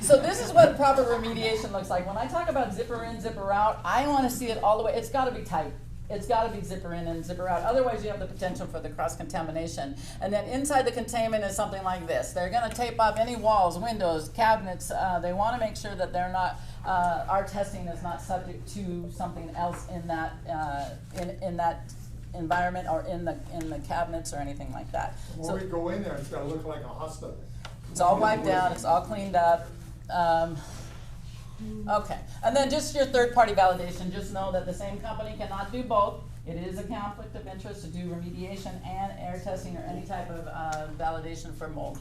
So this is what proper remediation looks like. When I talk about zipper in, zipper out, I want to see it all the way. It's got to be tight. It's got to be zipper in and zipper out. Otherwise, you have the potential for the cross-contamination. And then inside the containment is something like this. They're going to tape off any walls, windows, cabinets. They want to make sure that they're not, our testing is not subject to something else in that, in that environment or in the cabinets or anything like that. When we go in there, it's got to look like a hospital. It's all wiped down. It's all cleaned up. Okay, and then just your third-party validation. Just know that the same company cannot do both. It is a conflict of interest to do remediation and air testing or any type of validation for mold.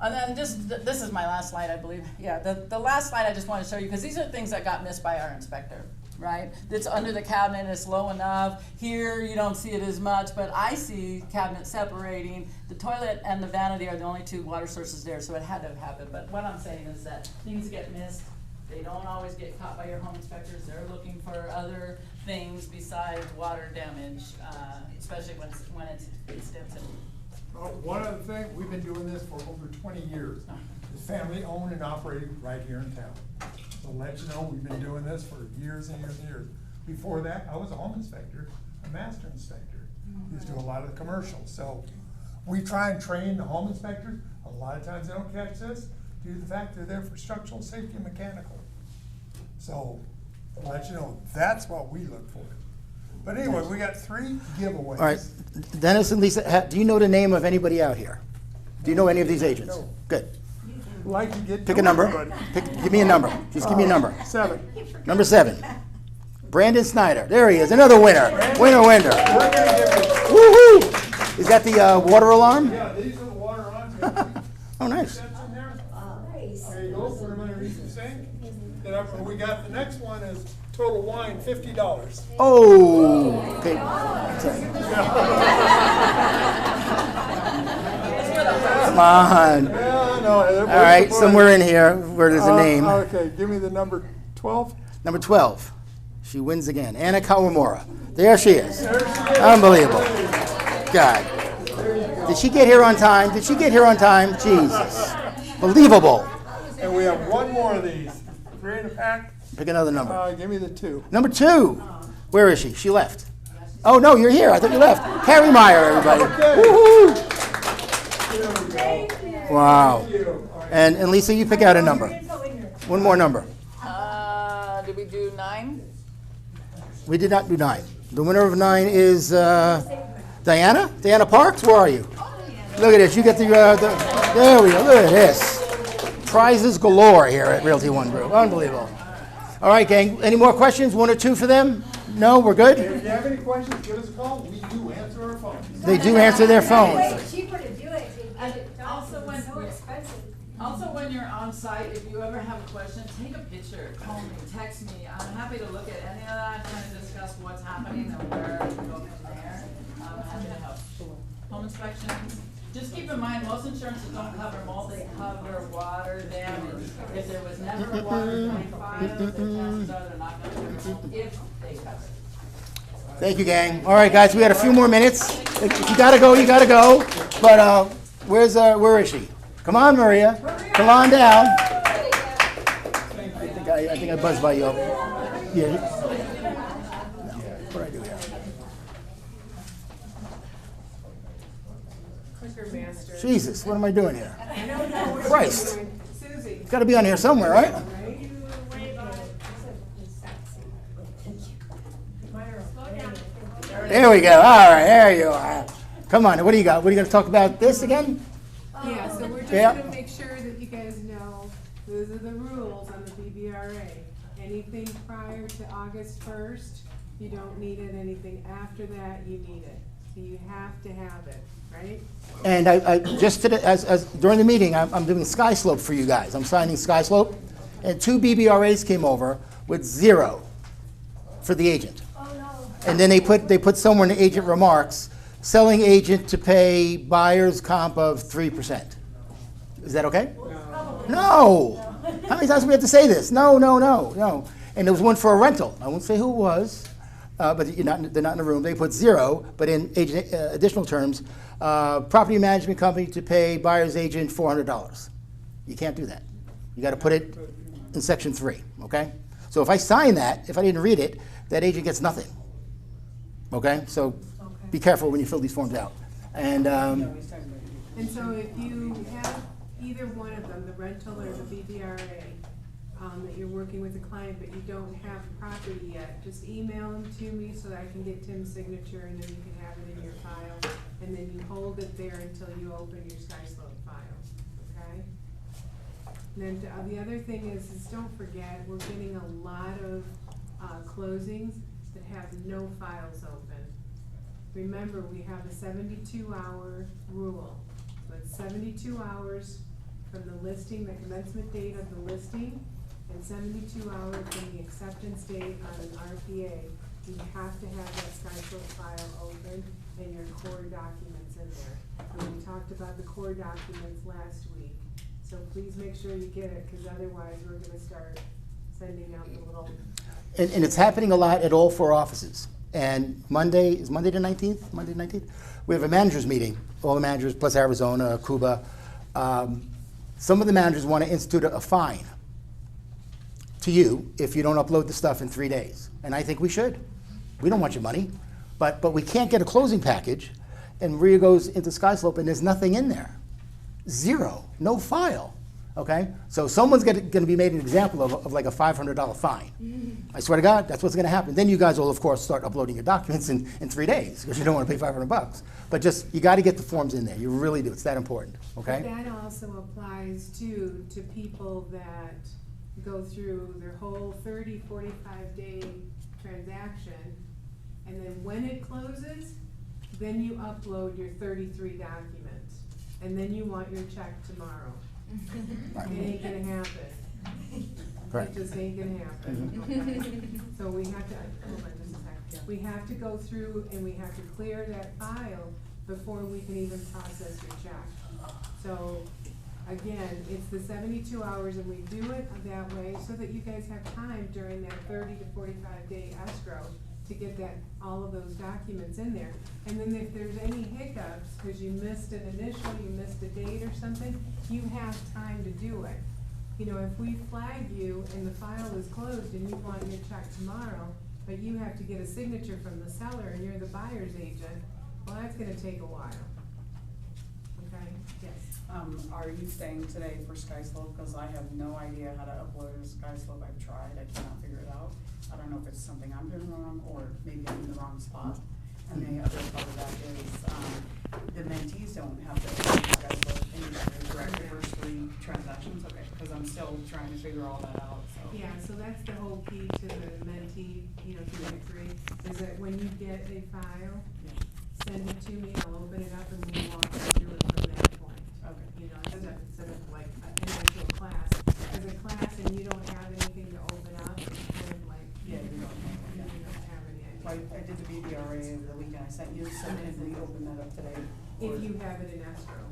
And then just, this is my last slide, I believe. Yeah, the last slide I just want to show you, because these are things that got missed by our inspector, right? It's under the cabinet, it's low enough. Here, you don't see it as much, but I see cabinet separating. The toilet and the vanity are the only two water sources there, so it had to have happened. But what I'm saying is that things get missed. They don't always get caught by your home inspectors. They're looking for other things besides water damage, especially when it's extensive. One other thing, we've been doing this for over 20 years. It's family owned and operated right here in town. So I'll let you know, we've been doing this for years and years and years. Before that, I was a home inspector, a master inspector. Used to do a lot of the commercials. So we try and train the home inspectors. A lot of times they don't catch this due to the fact they're there for structural safety and mechanical. So I'll let you know, that's what we look for. But anyway, we got 3 giveaways. All right, Dennis and Lisa, do you know the name of anybody out here? Do you know any of these agents? No. Good. Like to get Pick a number. Give me a number. Just give me a number. 7. Number 7. Brandon Snyder. There he is, another winner. Winner. We're gonna give you. Woohoo! Is that the water alarm? Yeah, these are the water alarms. Oh, nice. There you go, put them underneath the sink. And we got the next one is Total Wine, $50. Oh, okay. Come on. Yeah, I know. All right, somewhere in here where there's a name. Okay, give me the number 12. Number 12. She wins again. Anna Kawamura. There she is. There she is. Unbelievable. God. Did she get here on time? Did she get here on time? Jesus. Believable. And we have one more of these. 3 in a pack. Pick another number. Give me the 2. Number 2. Where is she? She left. Oh, no, you're here. I thought you left. Carrie Meyer, everybody. Okay. Woohoo. There we go. Wow. Thank you. And Lisa, you pick out a number. One more number. Did we do 9? We did not do 9. The winner of 9 is Diana? Diana Parks? Where are you? Look at this. You get the there we go. Look at this. Prizes galore here at Realty One Group. Unbelievable. All right, gang. Any more questions? One or two for them? No, we're good? If you have any questions, give us a call. We do answer our phones. They do answer their phones. Way cheaper to do it, And it's also when- so expensive. Also, when you're on site, if you ever have a question, take a picture, call me, text me. I'm happy to look at any of that, kind of discuss what's happening and where we go from there. I'm happy to help. Home inspections, just keep in mind, most insurances don't cover mold, they cover water damage. If there was never a water main file, the chances are they're not gonna cover mold if they cover it. Thank you, gang. All right, guys, we got a few more minutes. If you gotta go, you gotta go. But where is she? Come on, Maria. Come on down. I think I buzzed by you. Yeah. What do I do here? Clicker master. Jesus, what am I doing here? I don't know what Christ. you're doing. Susie. It's got to be on here somewhere, right? There we go. All right, there you are. Come on, what do you got? What are you going to talk about? This again? Yeah, so we're just Yeah. gonna make sure that you guys know, those are the rules on the BBRA. Anything prior to August 1st, you don't need it. Anything after that, you need it. So you have to have it, right? And I just today, as during the meeting, I'm doing Sky Slope for you guys. I'm signing Sky Slope, and 2 BBRAs came over with 0 for the agent. Oh, no. And then they put somewhere in the agent remarks, selling agent to pay buyer's comp of 3%. Is that okay? No. How many times do we have to say this? No. And there was one for a rental. I won't say who it was, but they're not in the room. They put 0, but in agent, additional terms, property management company to pay buyer's agent $400. You can't do that. You got to put it in section 3, okay? So if I sign that, if I didn't read it, that agent gets nothing. Okay? So be careful when you fill these forms out. And And so if you have either one of them, the rental or the BBRA, that you're working with a client but you don't have property yet, just email them to me so that I can get Tim's signature and then you can have it in your file. And then you hold it there until you open your Sky Slope file, okay? And then the other thing is don't forget, we're getting a lot of closings that have no files open. Remember, we have a 72-hour rule. So it's 72 hours from the listing, the commencement date of the listing, and 72 hours from the acceptance date on an RPA. You have to have that Sky Slope file open and your core documents in there. And we talked about the core documents last week. So please make sure you get it, because otherwise we're gonna start sending out the little. And it's happening a lot at all 4 offices. And Monday the 19th? Monday the 19th? We have a managers meeting, all the managers, plus Arizona, Cuba. Some of the managers want to institute a fine to you if you don't upload the stuff in 3 days. And I think we should. We don't want your money. But we can't get a closing package, and Maria goes into Sky Slope and there's nothing in there. 0, no file. Okay? So someone's going to be made an example of like a $500 fine. I swear to God, that's what's going to happen. Then you guys will, of course, start uploading your documents in 3 days because you don't want to pay $500. But just, you got to get the forms in there. You really do. It's that important. Okay? That also applies to people that go through their whole 30, 45-day transaction, and then when it closes, then you upload your 33 documents, and then you want your check tomorrow. It ain't gonna happen. Correct. It just ain't gonna happen. So we have to, hold on just a second. We have to go through and we have to clear that file before we can even process your check. So, again, it's the 72 hours and we do it that way so that you guys have time during that 30 to 45-day escrow to get all of those documents in there. And then if there's any hiccups, because you missed an initial, you missed a date or something, you have time to do it. You know, if we flag you and the file is closed and you want your check tomorrow, but you have to get a signature from the seller and you're the buyer's agent, well, that's gonna take a while. Okay, yes. Are you staying today for Sky Slope? Because I have no idea how to upload a Sky Slope. I've tried, I cannot figure it out. I don't know if it's something I'm doing wrong or maybe I'm in the wrong spot. And the other part of that is, the mentees don't have to Sky Slope in their direct first 3 transactions, okay? Because I'm still trying to figure all that out, so. Yeah, so that's the whole key to the mentee, you know, to the degree, is that when you get a file, send it to me, I'll open it up and we'll walk through it from that point. Okay. You know, instead of like an actual class, as a class and you don't have anything to open up, it's kind of like, Yeah, you don't you know, yeah. don't have any idea. I did the BBRA over the weekend, I sent you, so if we open that up today. If you have it in escrow,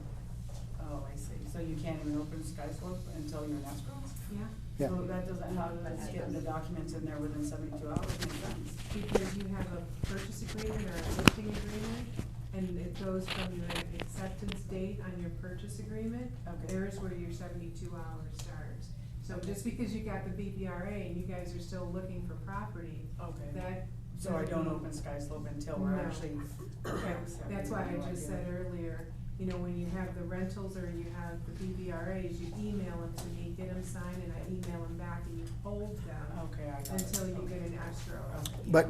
Oh, I see, so you can't even open SkySlope until you're in escrow? yeah, Yeah. So that doesn't, how does that get the documents in there within 72 hours, makes sense? because you have a purchase agreement or a listing agreement, and it goes from your acceptance date on your purchase agreement, Okay. there's where your 72 hours starts. So just because you got the BBRA and you guys are still looking for property, Okay. that. So I don't open SkySlope until we're No. actually. Okay, that's why I just said earlier, you know, when you have the rentals or you have the BBRAs, you email them to me, get them signed, and I email them back, and you hold them Okay, I got it. until you Okay. get an escrow.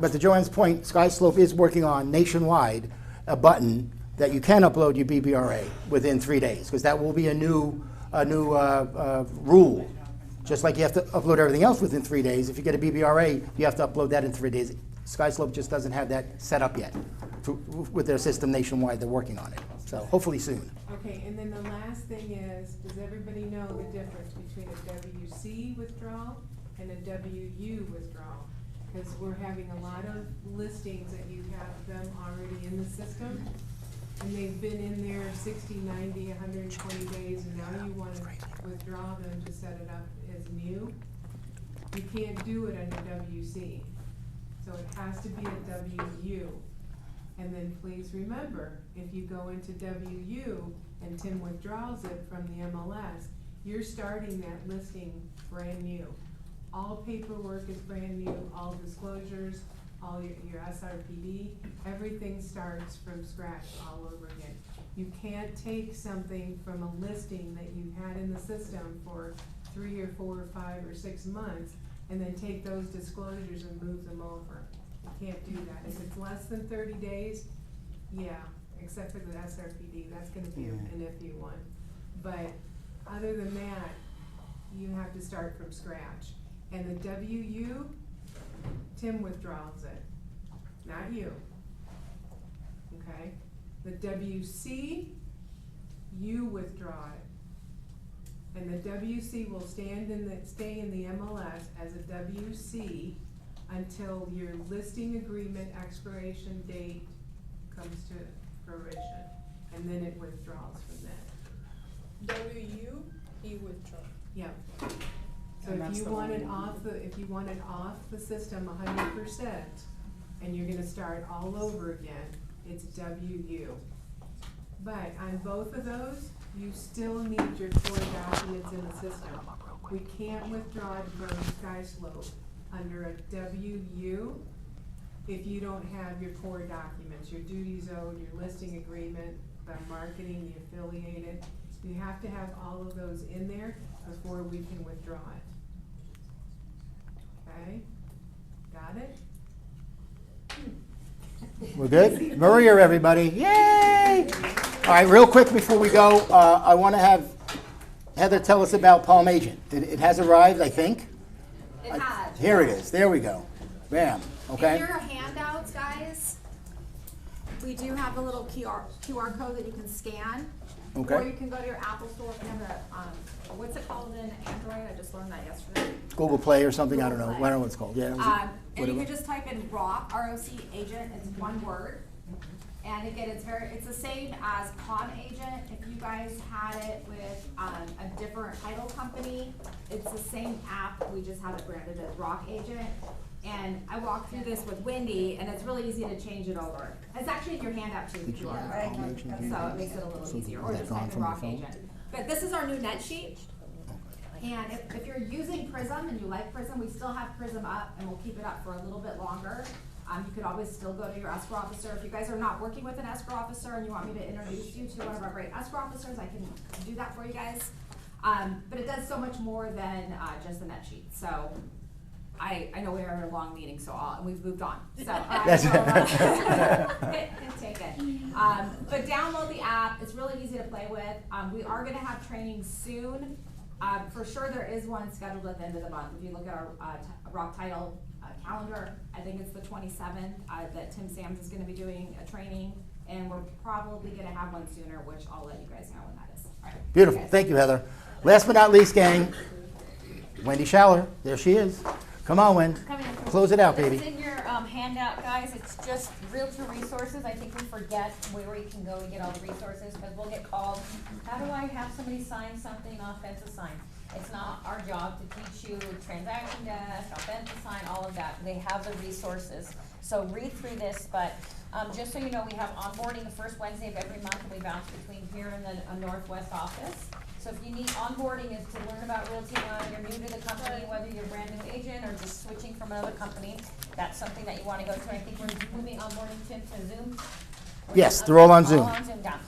But to Joanne's point, SkySlope is working on nationwide a button that you can upload your BBRA within 3 days, because that will be a new rule. Just like you have to upload everything else within 3 days, if you get a BBRA, you have to upload that in 3 days. SkySlope just doesn't have that set up yet with their system nationwide. They're working on it, so hopefully soon. Okay, and then the last thing is, does everybody know the difference between a WC withdrawal and a WU withdrawal? Because we're having a lot of listings that you have them already in the system, and they've been in there 60, 90, 120 days, and now you want to withdraw them to set it up as new. You can't do it under WC, so it has to be a WU. And then please remember, if you go into WU and Tim withdraws it from the MLS, you're starting that listing brand new. All paperwork is brand new, all disclosures, all your SRPD, everything starts from scratch all over again. You can't take something from a listing that you had in the system for 3 or 4 or 5 or 6 months and then take those disclosures and move them over. You can't do that. If it's less than 30 days, yeah, except for the SRPD, that's gonna be an iffy one. But other than that, you have to start from scratch. And the WU, Tim withdraws it, not you. Okay? The WC, you withdraw it. And the WC will stay in the MLS as a WC until your listing agreement expiration date comes to fruition, and then it withdraws from that. WU, he withdraw. Yep. So And if that's you the want it one- off the system 100%, and you're gonna start all over again, it's WU. But on both of those, you still need your core documents in the system. We can't withdraw it from SkySlope under a WU if you don't have your core documents, your duties owed, your listing agreement, the marketing, the affiliated. You have to have all of those in there before we can withdraw it. Okay? Got it? We're good? Maria, everybody, yay! All right, real quick before we go, I want to have Heather tell us about Palm Agent. It has arrived, I think. It has. Here it is, there we go. Bam, okay? In your handouts, guys, we do have a little QR code that you can scan. Okay. Or you can go to your Apple store if you have a, what's it called in Android? I just learned that yesterday. Google Play or something, I don't know. Google I Play. don't know what it's called, yeah. And you whatever. can just type in ROC, R-O-C agent, it's one word. And again, it's the same as Palm Agent. If you guys had it with a different title company, it's the same app, we just have it branded as ROC Agent. And I walked through this with Wendy, and it's really easy to change it over. It's actually in your handout too, the QR code, so it makes it a little easier, or just type in ROC Agent. But this is our new net sheet. And if you're using Prism and you like Prism, we still have Prism up, and we'll keep it up for a little bit longer. You could always still go to your escrow officer. If you guys are not working with an escrow officer and you want me to introduce you to one of our great escrow officers, I can do that for you guys. But it does so much more than just the net sheet. So I know we are in a long meeting, so we've moved on. So take it. But download the app. It's really easy to play with. We are going to have training soon For sure, there is one scheduled at the end of the month. If you look at our Rock Title calendar, I think it's the 27th that Tim Sams is going to be doing a training, and we're probably going to have one sooner, which I'll let you guys know when that is. All right. Beautiful. Thank you, Heather. Last but not least, gang, Wendy Schaller. There she is. Come on, Wendy. Close it out, baby. It's in your handout, guys. It's just realtor resources. I think we forget where you can go to get all the resources, because we'll get called, how do I have somebody sign something, offensive sign? It's not our job to teach you transaction desk, offensive sign, all of that. They have the resources. So read through this, but just so you know, we have onboarding the first Wednesday of every month, and we bounce between here and the Northwest office. So if you need onboarding, is to learn about Realty One, you're new to the company, whether you're a brand new agent or just switching from another company, that's something that you want to go to. And I think we're moving onboarding, Tim, to Zoom. Yes, they're all on Zoom. All on Zoom, yeah.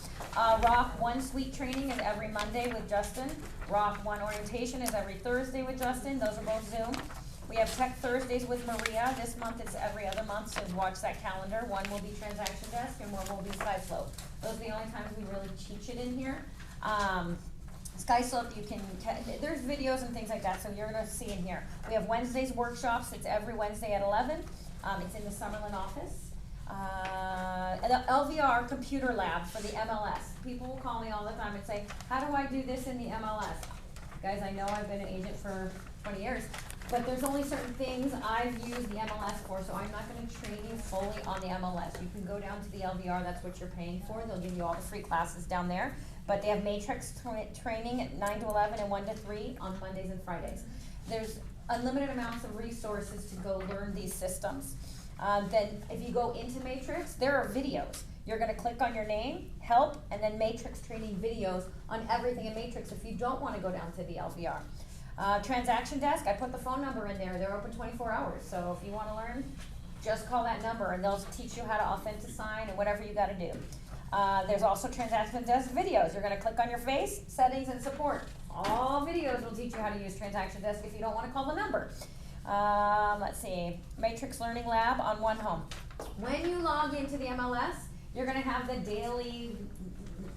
Rock One Suite training is every Monday with Justin. Rock One Orientation is every Thursday with Justin. Those are both Zoom. We have Tech Thursdays with Maria. This month it's every other month, so watch that calendar. One will be Transaction Desk and one will be SkySlope. Those are the only times we really teach it in here. SkySlope, you can, there's videos and things like that, so you're going to see in here. We have Wednesdays workshops. It's every Wednesday at 11. It's in the Summerlin office. The LVR computer lab for the MLS. People will call me all the time and say, how do I do this in the MLS? Guys, I know I've been an agent for 20 years, but there's only certain things I've used the MLS for, so I'm not going to train you fully on the MLS. You can go down to the LVR, that's what you're paying for. They'll give you all the free classes down there. But they have matrix training at 9 to 11 and 1 to 3 on Mondays and Fridays. There's unlimited amounts of resources to go learn these systems. Then if you go into Matrix, there are videos. You're going to click on your name, help, and then Matrix training videos on everything in Matrix if you don't want to go down to the LVR. Transaction Desk, I put the phone number in there. They're open 24 hours. So if you want to learn, just call that number and they'll teach you how to authentic sign and whatever you got to do. There's also Transaction Desk videos. You're going to click on your face, settings, and support. All videos will teach you how to use Transaction Desk if you don't want to call the number. Let's see, Matrix Learning Lab on One Home. When you log into the MLS, you're going to have the daily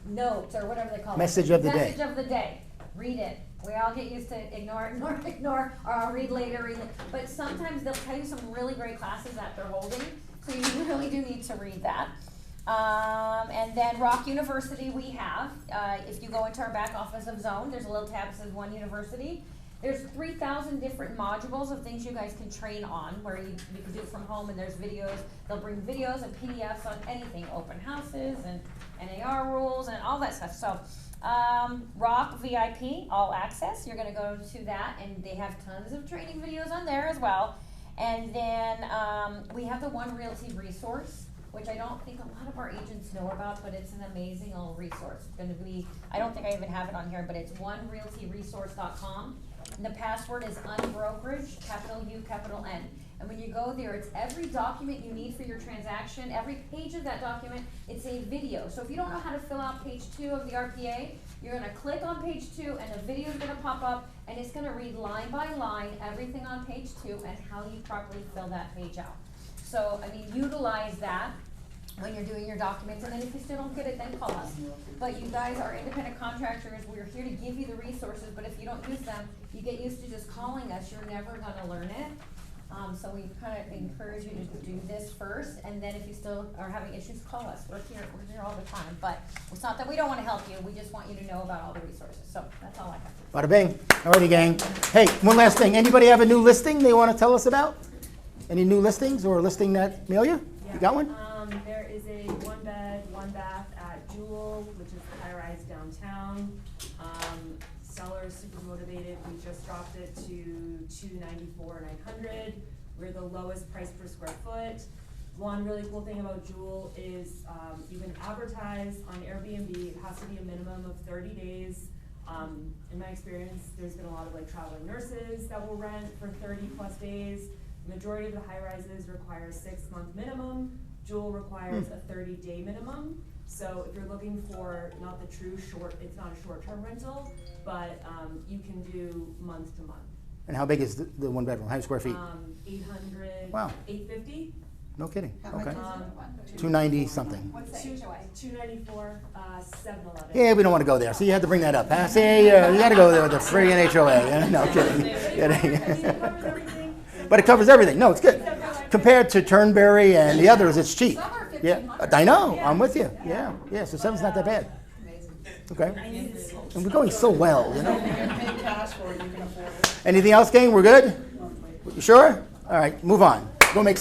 notes or whatever they call it. Message of the day. Message of the day. Read it. We all get used to ignore, or I'll read later. But sometimes they'll tell you some really great classes that they're holding, so you really do need to read that. And then Rock University we have, if you go into our back office of Zone, there's a little tab that says One University. There's 3,000 different modules of things you guys can train on, where you can do it from home, and there's videos. They'll bring videos and PDFs on anything, open houses and NAR rules and all that stuff. So Rock VIP, all access, you're gonna go to that, and they have tons of training videos on there as well. And then we have the One Realty resource, which I don't think a lot of our agents know about, but it's an amazing little resource. It's gonna be, I don't think I even have it on here, but it's onerealtyresource.com. And the password is unbrokerage, capital U, capital N. And when you go there, it's every document you need for your transaction, every page of that document, it's a video. So if you don't know how to fill out page 2 of the RPA, you're gonna click on page 2 and a video is gonna pop up and it's gonna read line by line everything on page 2 and how you properly fill that page out. So, I mean, utilize that when you're doing your documents, and then if you still don't get it, then call us. But you guys are independent contractors, we're here to give you the resources, but if you don't use them, you get used to just calling us, you're never gonna learn it. So we kind of encourage you to do this first, and then if you still are having issues, call us. We're here all the time, but it's not that we don't want to help you, we just want you to know about all the resources. So that's all I have. Bada bing. Alrighty, gang. Hey, one last thing. Anybody have a new listing they want to tell us about? Any new listings or a listing that, Amelia? Yeah. You got one? There is a 1-bed, 1-bath at Jewel, which is high-rise downtown. Seller's super motivated. We just dropped it to $294,900. We're the lowest price per square foot. One really cool thing about Jewel is you can advertise on Airbnb. It has to be a minimum of 30 days. In my experience, there's been a lot of like traveling nurses that will rent for 30 plus days. The majority of the high rises require a 6-month minimum. Jewel requires a 30-day minimum. So if you're looking for not the true it's not a short-term rental, but you can do month to month. And how big is the 1 bedroom? How many square feet? 800, wow. 850. No kidding, How much okay. is it? 290 something. What's the HOA? 294, 711. Yeah, we don't want to go there. See, you had to bring that up, huh? See, you got to go there with the friggin' HOA. Yeah? No, kidding. But it covers everything. No, it's good. Compared to Turnberry and the others, it's cheap. Some are Yeah, $1,500. I know. I'm with you. Yeah, yeah. So 7's not that bad. Okay. And we're going so well, you know. Pay cash for it, you can afford it. Anything else, gang? We're good? You sure? All right, move on. Go make some